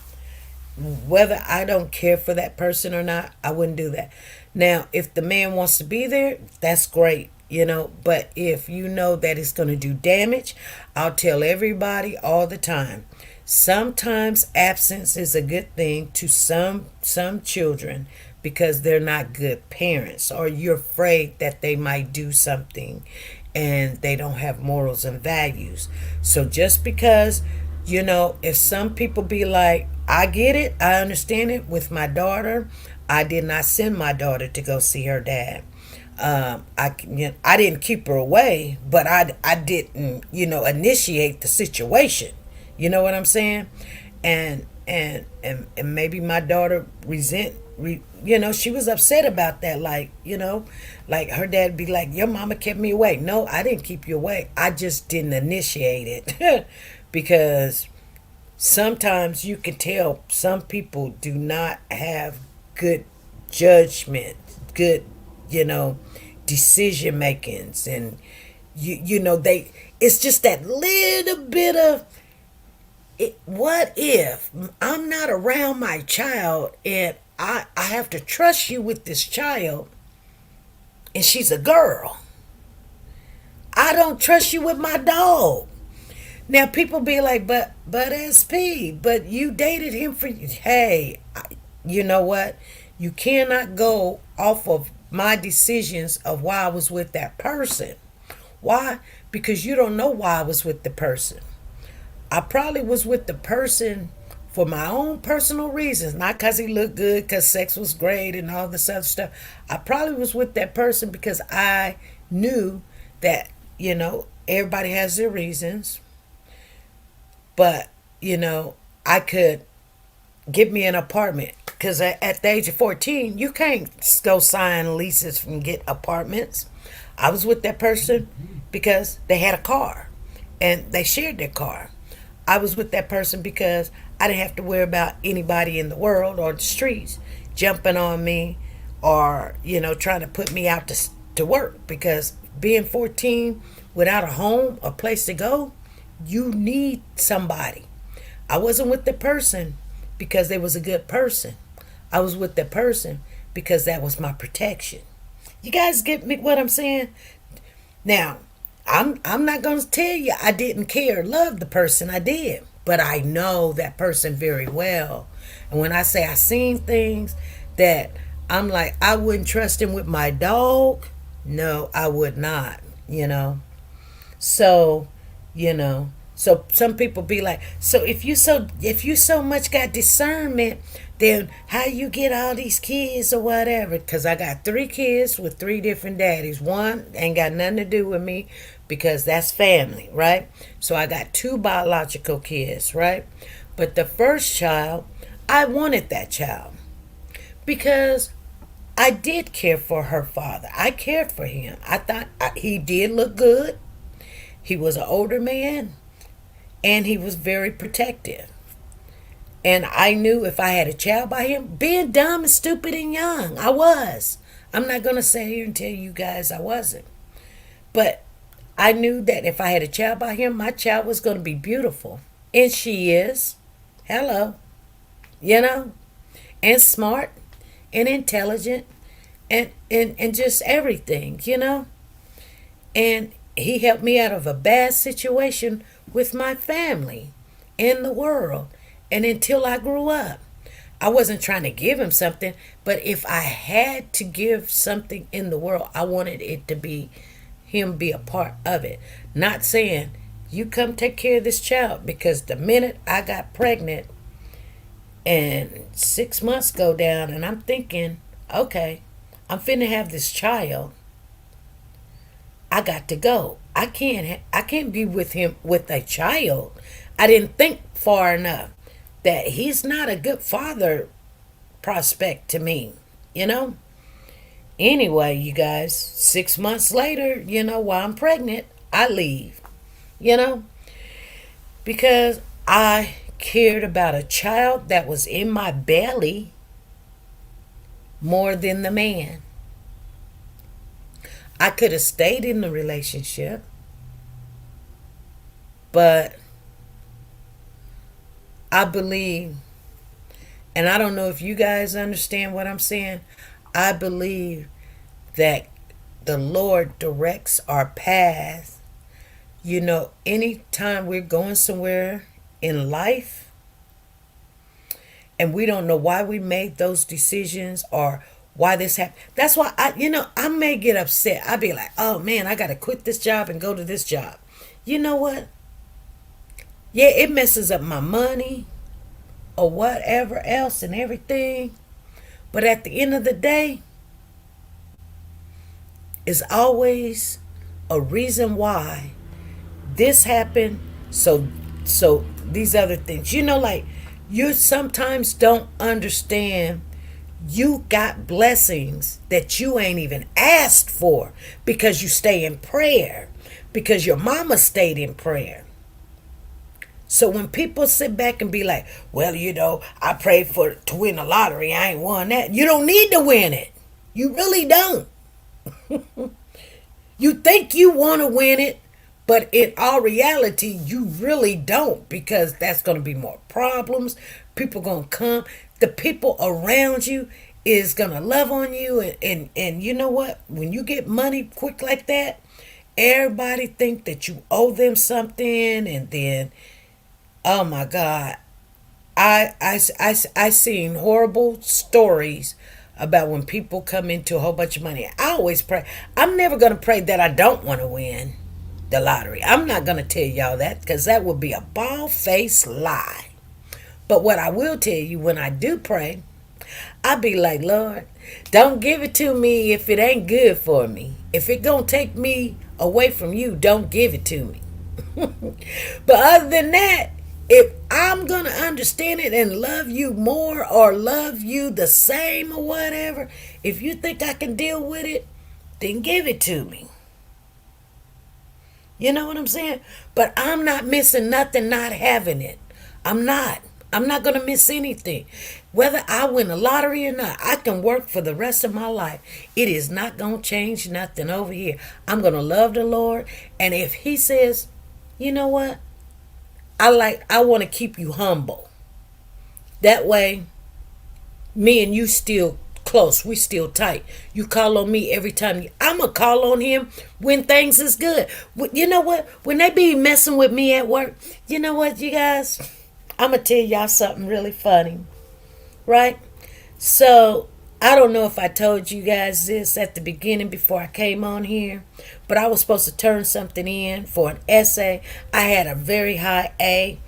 Whether I don't care for that person or not, I wouldn't do that. Now, if the man wants to be there, that's great, but if you know that it's going to do damage, I'll tell everybody all the time. Sometimes absence is a good thing to some children, because they're not good parents, or you're afraid that they might do something and they don't have morals and values. So just because, if some people be like, I get it, I understand it. With my daughter, I did not send my daughter to go see her dad. I didn't keep her away, but I didn't, initiate the situation. You know what I'm saying? And maybe my daughter she was upset about that. Like her dad be like, your mama kept me away. No, I didn't keep you away. I just didn't initiate it. Because sometimes you can tell some people do not have good judgment, good, decision makings. And, it's just that little bit of, what if I'm not around my child and I have to trust you with this child, and she's a girl? I don't trust you with my dog. Now people be like, but SP, but you dated him for, hey, you know what? You cannot go off of my decisions of why I was with that person. Why? Because you don't know why I was with the person. I probably was with the person for my own personal reasons, not because he looked good, because sex was great and all this other stuff. I probably was with that person because I knew that, everybody has their reasons. But, I could get me an apartment, because at the age of 14, you can't go sign leases and get apartments. I was with that person because they had a car and they shared their car. I was with that person because I didn't have to worry about anybody in the world or the streets jumping on me or, trying to put me out to work. Because being 14 without a home, a place to go, you need somebody. I wasn't with the person because they was a good person. I was with the person because that was my protection. You guys get me what I'm saying? Now, I'm not going to tell you I didn't care, love the person. I did. But I know that person very well. And when I say I seen things that I'm like, I wouldn't trust him with my dog, No, I would not, you know. So, so some people be like, so if you so much got discernment, then how you get all these kids or whatever? Because I got 3 kids with 3 different daddies. One ain't got nothing to do with me because that's family, right? So I got 2 biological kids, right? But the first child, I wanted that child because I did care for her father. I cared for him. I thought he did look good. He was an older man and he was very protective. And I knew if I had a child by him, being dumb and stupid and young, I was. I'm not going to sit here and tell you guys I wasn't. But I knew that if I had a child by him, my child was going to be beautiful. And she is. Hello. You know? And smart and intelligent and just everything, you know? And he helped me out of a bad situation with my family in the world. And until I grew up, I wasn't trying to give him something, but if I had to give something in the world, I wanted it to be him be a part of it. Not saying, you come take care of this child, because the minute I got pregnant and 6 months go down and I'm thinking, okay, I'm finna have this child, I got to go. I can't be with him with a child. I didn't think far enough that he's not a good father prospect to me, you know? Anyway, you guys, 6 months later, while I'm pregnant, I leave, because I cared about a child that was in my belly more than the man. I could have stayed in the relationship, but I believe, and I don't know if you guys understand what I'm saying, I believe that the Lord directs our path. Anytime we're going somewhere in life and we don't know why we made those decisions or why this happened. That's why I may get upset. I'll be like, oh man, I got to quit this job and go to this job. You know what? Yeah, it messes up my money or whatever else and everything. But at the end of the day, it's always a reason why this happened. So these other things, like you sometimes don't understand. You got blessings that you ain't even asked for because you stay in prayer, because your mama stayed in prayer. So when people sit back and be like, well, I prayed to win the lottery, I ain't won that. You don't need to win it. You really don't. You think you want to win it, but in all reality, you really don't, because that's going to be more problems. People going to come. The people around you is going to love on you. And you know what? When you get money quick like that, everybody think that you owe them something. And then, oh my God, I seen horrible stories about when people come into a whole bunch of money. I always pray. I'm never going to pray that I don't want to win the lottery. I'm not going to tell y'all that, because that would be a bald-faced lie. But what I will tell you, when I do pray, I be like, Lord, don't give it to me if it ain't good for me. If it gonna take me away from you, don't give it to me. But other than that, if I'm gonna understand it and love you more or love you the same or whatever, if you think I can deal with it, then give it to me. You know what I'm saying? But I'm not missing nothing not having it. I'm not going to miss anything. Whether I win the lottery or not, I can work for the rest of my life. It is not going to change nothing over here. I'm going to love the Lord. And if he says, you know what? I want to keep you humble. That way, me and you still close. We still tight. You call on me every time. I'm going to call on him when things is good. You know what? When they be messing with me at work, you know what, you guys? I'm going to tell y'all something really funny, right? So I don't know if I told you guys this at the beginning before I came on here, but I was supposed to turn something in for an essay. I had a very high A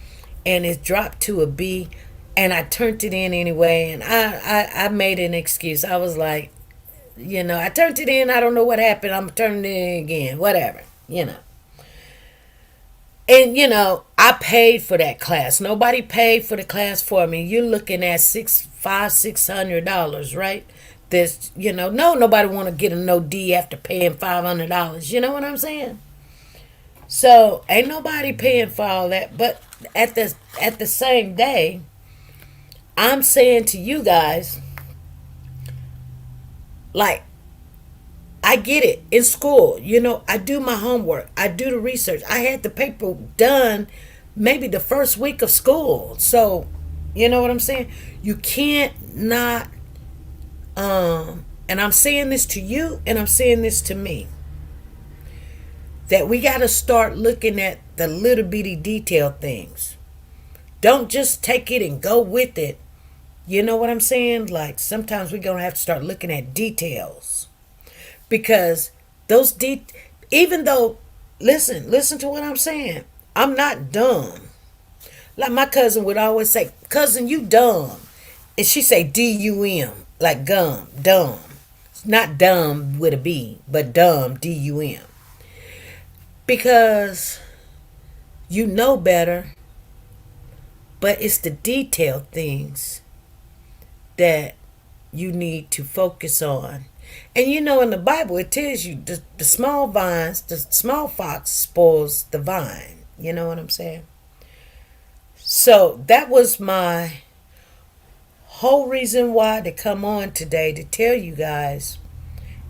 and it dropped to a B, and I turned it in anyway, and I made an excuse. I was like, I turned it in. I don't know what happened. I'm turning it in again. Whatever, And I paid for that class. Nobody paid for the class for me. You're looking at $600, right? This, no, nobody want to get a no D after paying $500. You know what I'm saying? So ain't nobody paying for all that. But at the same day, I'm saying to you guys, like, I get it. In school, I do my homework. I do the research. I had the paper done maybe the first week of school. So, you know what I'm saying? You can't not, and I'm saying this to you and I'm saying this to me, that we got to start looking at the little bitty detail things. Don't just take it and go with it. You know what I'm saying? Like, sometimes we're going to have to start looking at details. Because even though, listen to what I'm saying. I'm not dumb. Like my cousin would always say, cousin, you dumb. And she say D-U-M, like gum, dumb. Not dumb with a B, but dumb, D-U-M. Because you know better, but it's the detailed things that you need to focus on. And in the Bible, it tells you the small fox spoils the vine. You know what I'm saying? So that was my whole reason why to come on today, to tell you guys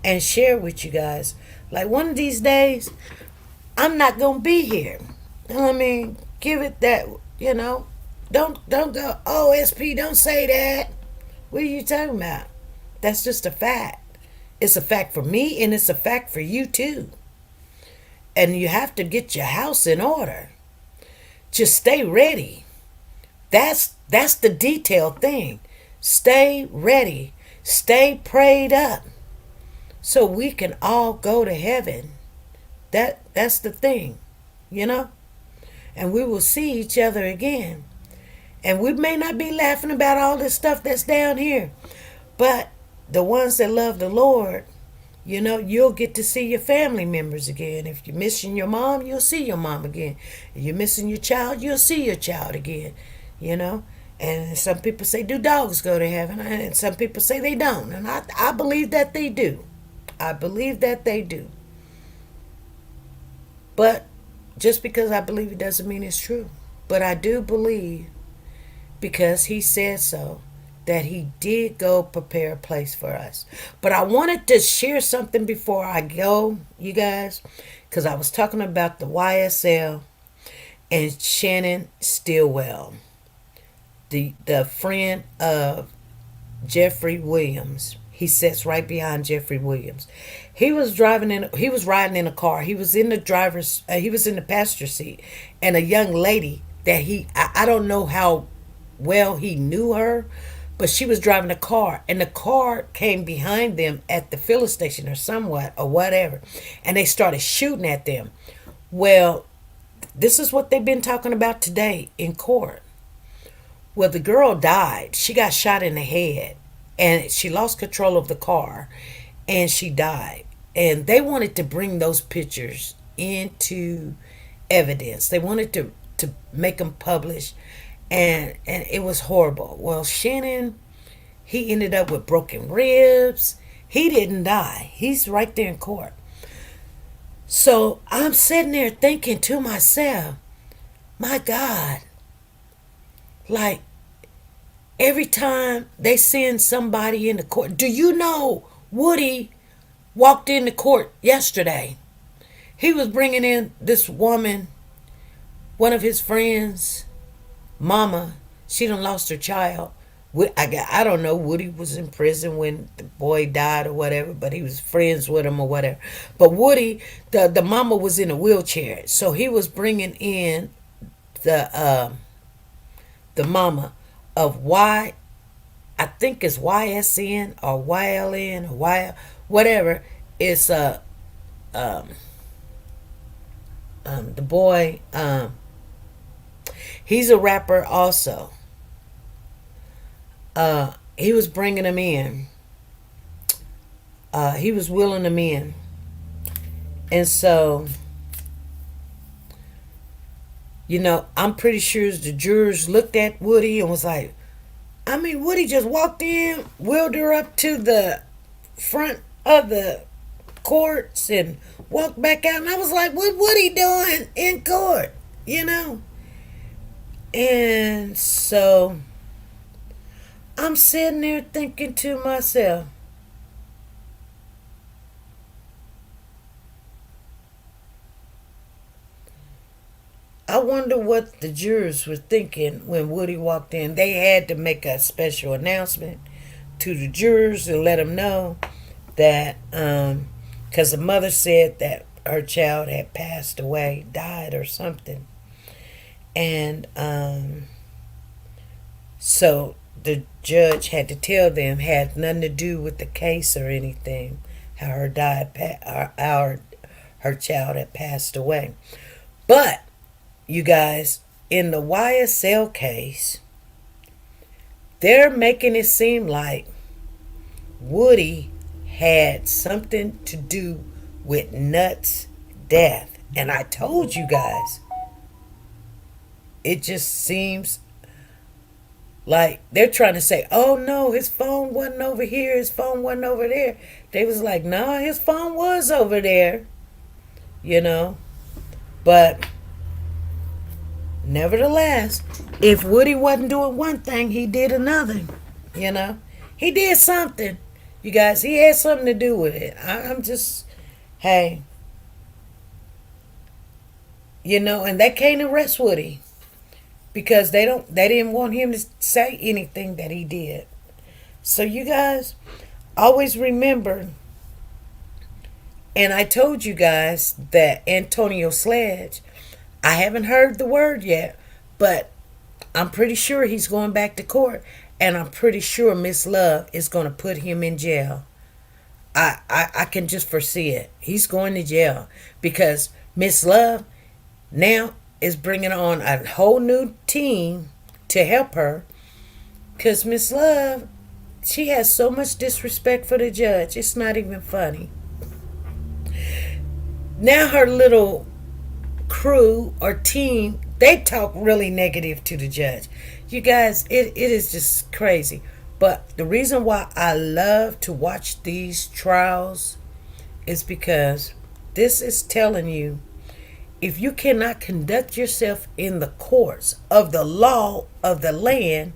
and share with you guys. Like, one of these days, I'm not going to be here. I mean, give it that, Don't go, oh, SP, don't say that. What are you talking about? That's just a fact. It's a fact for me, and it's a fact for you too. And you have to get your house in order. Just stay ready. That's the detailed thing. Stay ready. Stay prayed up, so we can all go to heaven. That's the thing, And we will see each other again. And we may not be laughing about all this stuff that's down here, but the ones that love the Lord, you'll get to see your family members again. If you're missing your mom, you'll see your mom again. If you're missing your child, you'll see your child again, And some people say, do dogs go to heaven? And some people say they don't. And I believe that they do. I believe that they do. But just because I believe it doesn't mean it's true. But I do believe, because he said so, that he did go prepare a place for us. But I wanted to share something before I go, you guys, because I was talking about the YSL and Shannon Stillwell, the friend of Jeffrey Williams. He sits right behind Jeffrey Williams. He was riding in a car. He was in the passenger seat, and a young lady that I don't know how well he knew her, but she was driving a car, and the car came behind them at the filling station or whatever, and they started shooting at them. Well, this is what they've been talking about today in court. Well, the girl died. She got shot in the head, and she lost control of the car, and she died. And they wanted to bring those pictures into evidence. They wanted to make them publish. And it was horrible. Well, Shannon, he ended up with broken ribs. He didn't die. He's right there in court. So I'm sitting there thinking to myself, my God, like, every time they send somebody into court, do you know Woody walked into court yesterday? He was bringing in this woman, one of his friends, mama. She done lost her child. I don't know. Woody was in prison when the boy died or whatever, but he was friends with him or whatever. But Woody, the mama was in a wheelchair, so he was bringing in the mama of why I think it's YSN or YLN or whatever. It's the boy, he's a rapper also. He was bringing them in. He was wheeling them in. And so, I'm pretty sure the jurors looked at Woody and was like, I mean, Woody just walked in, wheeled her up to the front of the courts and walked back out. And I was like, what Woody doing in court? And so I'm sitting there thinking to myself, I wonder what the jurors were thinking when Woody walked in. They had to make a special announcement to the jurors and let them know that, because the mother said that her child had passed away, died or something. And so the judge had to tell them, had nothing to do with the case or anything, how her child had passed away. But you guys, in the YSL case, they're making it seem like Woody had something to do with Nut's death. And I told you guys, it just seems like they're trying to say, oh no, his phone wasn't over here, his phone wasn't over there. They was like, nah, his phone was over there, But nevertheless, if Woody wasn't doing one thing, he did another. He did something. You guys, he had something to do with it. I'm just, hey. And they can't arrest Woody because they didn't want him to say anything that he did. So you guys, always remember, and I told you guys that Antonio Sledge, I haven't heard the word yet, but I'm pretty sure he's going back to court, and I'm pretty sure Miss Love is going to put him in jail. I can just foresee it. He's going to jail because Miss Love now is bringing on a whole new team to help her, because Miss Love, she has so much disrespect for the judge. It's not even funny. Now her little crew or team, they talk really negative to the judge. You guys, it is just crazy. But the reason why I love to watch these trials is because this is telling you, if you cannot conduct yourself in the courts of the law of the land,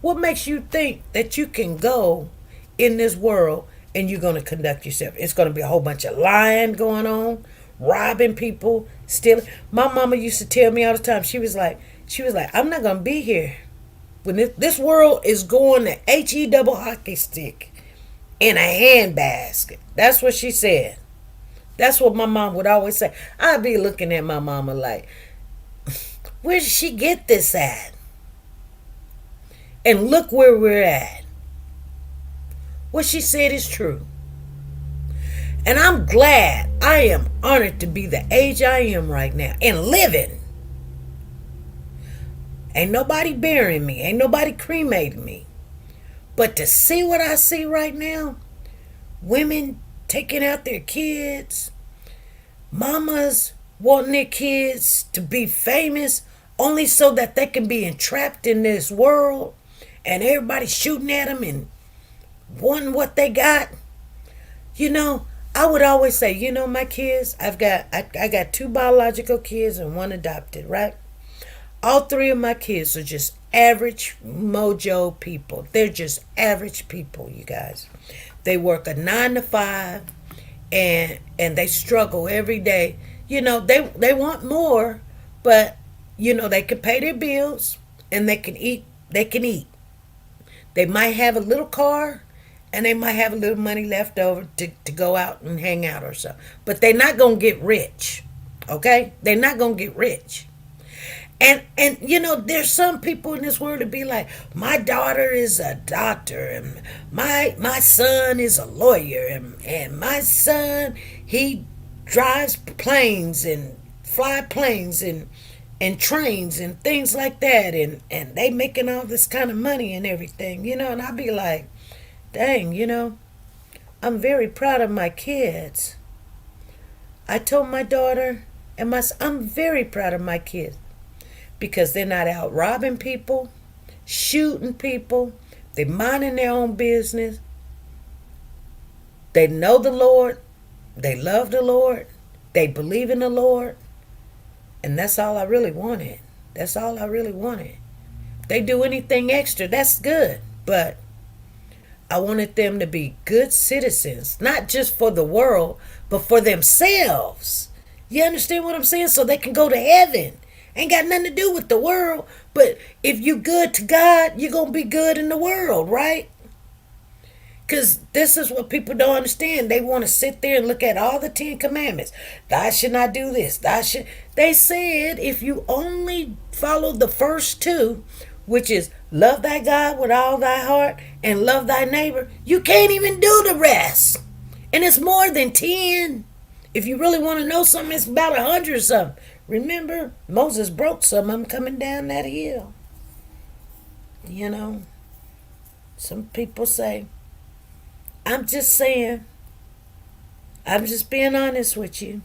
what makes you think that you can go in this world and you're going to conduct yourself? It's going to be a whole bunch of lying going on, robbing people, stealing. My mama used to tell me all the time, she was like, I'm not going to be here when this world is going to HE double hockey stick in a handbasket. That's what she said. That's what my mom would always say. I'd be looking at my mama like, where did she get this at? And look where we're at. What she said is true. And I'm glad, I am honored to be the age I am right now and living. Ain't nobody burying me. Ain't nobody cremating me. But to see what I see right now, women taking out their kids, mamas wanting their kids to be famous only so that they can be entrapped in this world, and everybody shooting at them and wanting what they got. I would always say, my kids, I got 2 biological kids and 1 adopted, right? All 3 of my kids are just average mojo people. They're just average people, you guys. They work a 9 to 5 and they struggle every day. They want more, but they can pay their bills and they can eat. They might have a little car and they might have a little money left over to go out and hang out or so. But they're not going to get rich, okay? They're not going to get rich. And you know, there's some people in this world to be like, my daughter is a doctor, and my son is a lawyer, and my son, he drives planes and fly planes and trains and things like that, and they making all this kind of money and everything, you know. And I'll be like, dang, you know, I'm very proud of my kids. I told my daughter and I'm very proud of my kids because they're not out robbing people, shooting people. They're minding their own business. They know the Lord. They love the Lord. They believe in the Lord. And that's all I really wanted. That's all I really wanted. If they do anything extra, that's good. But I wanted them to be good citizens, not just for the world, but for themselves. You understand what I'm saying? So they can go to heaven. Ain't got nothing to do with the world. But if you good to God, you're going to be good in the world, right? Because this is what people don't understand. They want to sit there and look at all the 10 commandments. Thou should not do this. They said if you only follow the first two, which is love thy God with all thy heart and love thy neighbor, you can't even do the rest. And it's more than 10. If you really want to know something, it's about 100 or something. Remember, Moses broke some of them coming down that hill. You know, some people say, I'm just saying, I'm just being honest with you.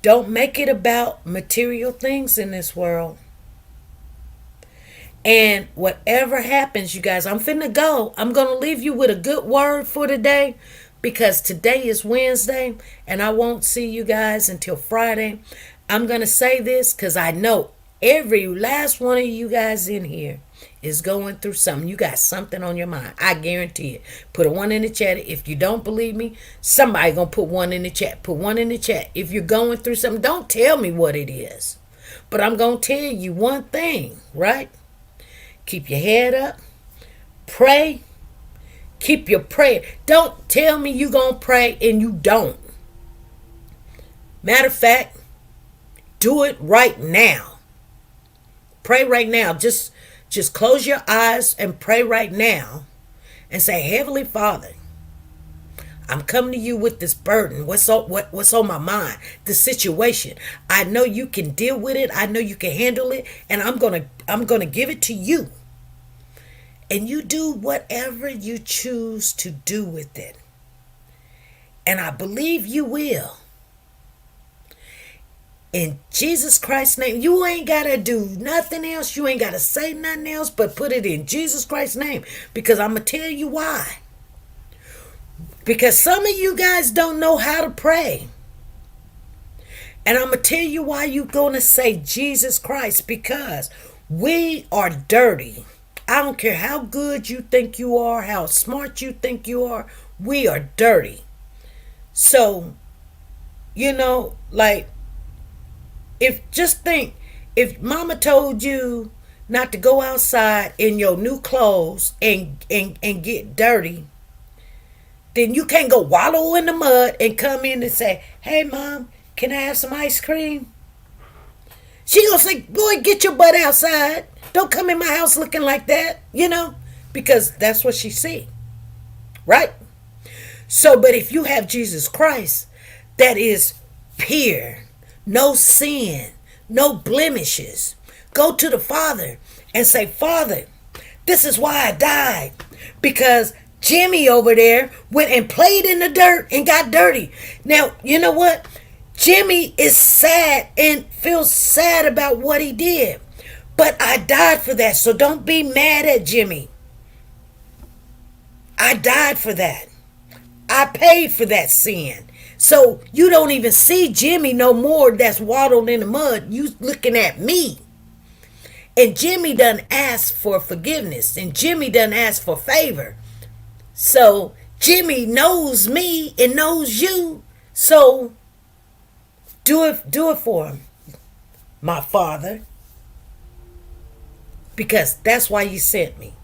Don't make it about material things in this world. And whatever happens, you guys, I'm finna go. I'm going to leave you with a good word for today because today is Wednesday and I won't see you guys until Friday. I'm going to say this because I know every last one of you guys in here is going through something. You got something on your mind. I guarantee it. Put a 1 in the chat. If you don't believe me, somebody going to put 1 in the chat. Put 1 in the chat. If you're going through something, don't tell me what it is. But I'm going to tell you one thing, right? Keep your head up. Pray. Keep your prayer. Don't tell me you're going to pray and you don't. Matter of fact, do it right now. Pray right now. Just close your eyes and pray right now and say, Heavenly Father, I'm coming to you with this burden. What's on my mind? The situation. I know you can deal with it. I know you can handle it. And I'm gonna give it to you. And you do whatever you choose to do with it. And I believe you will. In Jesus Christ's name, you ain't got to do nothing else. You ain't got to say nothing else, but put it in Jesus Christ's name. Because I'm going to tell you why. Because some of you guys don't know how to pray. And I'm going to tell you why you're going to say Jesus Christ. Because we are dirty. I don't care how good you think you are, how smart you think you are. We are dirty. So, you know, like, if mama told you not to go outside in your new clothes and get dirty, then you can't go wallow in the mud and come in and say, hey mom, can I have some ice cream? She gonna say, boy, get your butt outside. Don't come in my house looking like that, you know, because that's what she see, right? So, but if you have Jesus Christ, that is pure, no sin, no blemishes. Go to the Father and say, Father, this is why I died. Because Jimmy over there went and played in the dirt and got dirty. Now, you know what? Jimmy is sad and feels sad about what he did. But I died for that. So don't be mad at Jimmy. I died for that. I paid for that sin. So you don't even see Jimmy no more that's waddled in the mud. You looking at me. And Jimmy done ask for forgiveness. And Jimmy done ask for favor. So Jimmy knows me and knows you. So do it for him, my Father. Because that's why you sent me.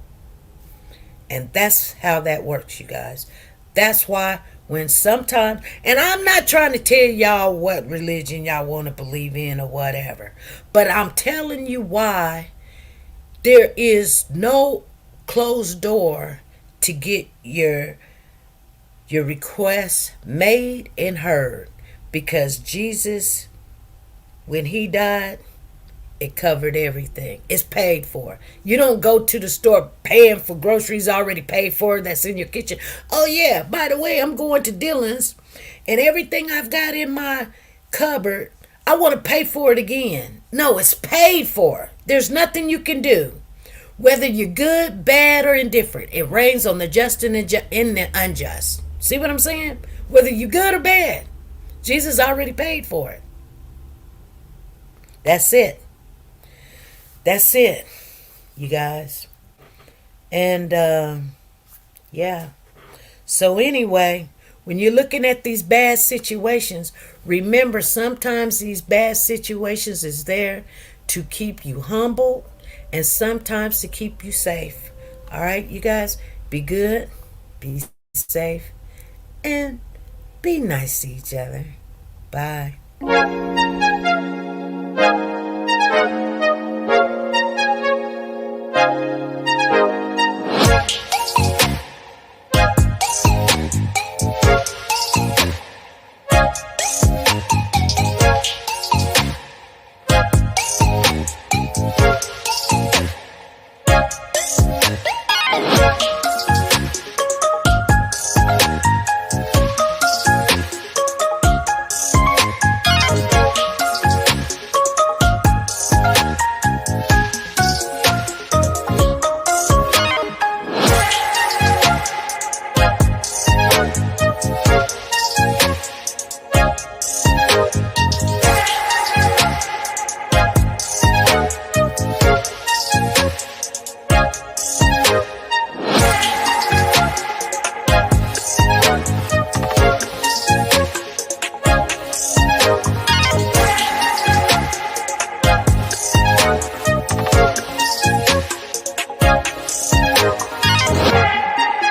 And that's how that works, you guys. That's why When sometimes, and I'm not trying to tell y'all what religion y'all want to believe in or whatever, but I'm telling you why there is no closed door to get your requests made and heard, because Jesus, when he died, it covered everything. It's paid for. You don't go to the store paying for groceries already paid for that's in your kitchen. Oh yeah, by the way, I'm going to Dillon's and everything I've got in my cupboard, I want to pay for it again. No, it's paid for. There's nothing you can do. Whether you're good, bad, or indifferent, it rains on the just and the unjust. See what I'm saying? Whether you're good or bad, Jesus already paid for it. That's it. That's it, you guys. And yeah. So anyway, when you're looking at these bad situations, remember sometimes these bad situations is there to keep you humble and sometimes to keep you safe. All right, you guys, be good, be safe, and be nice to each other. Bye.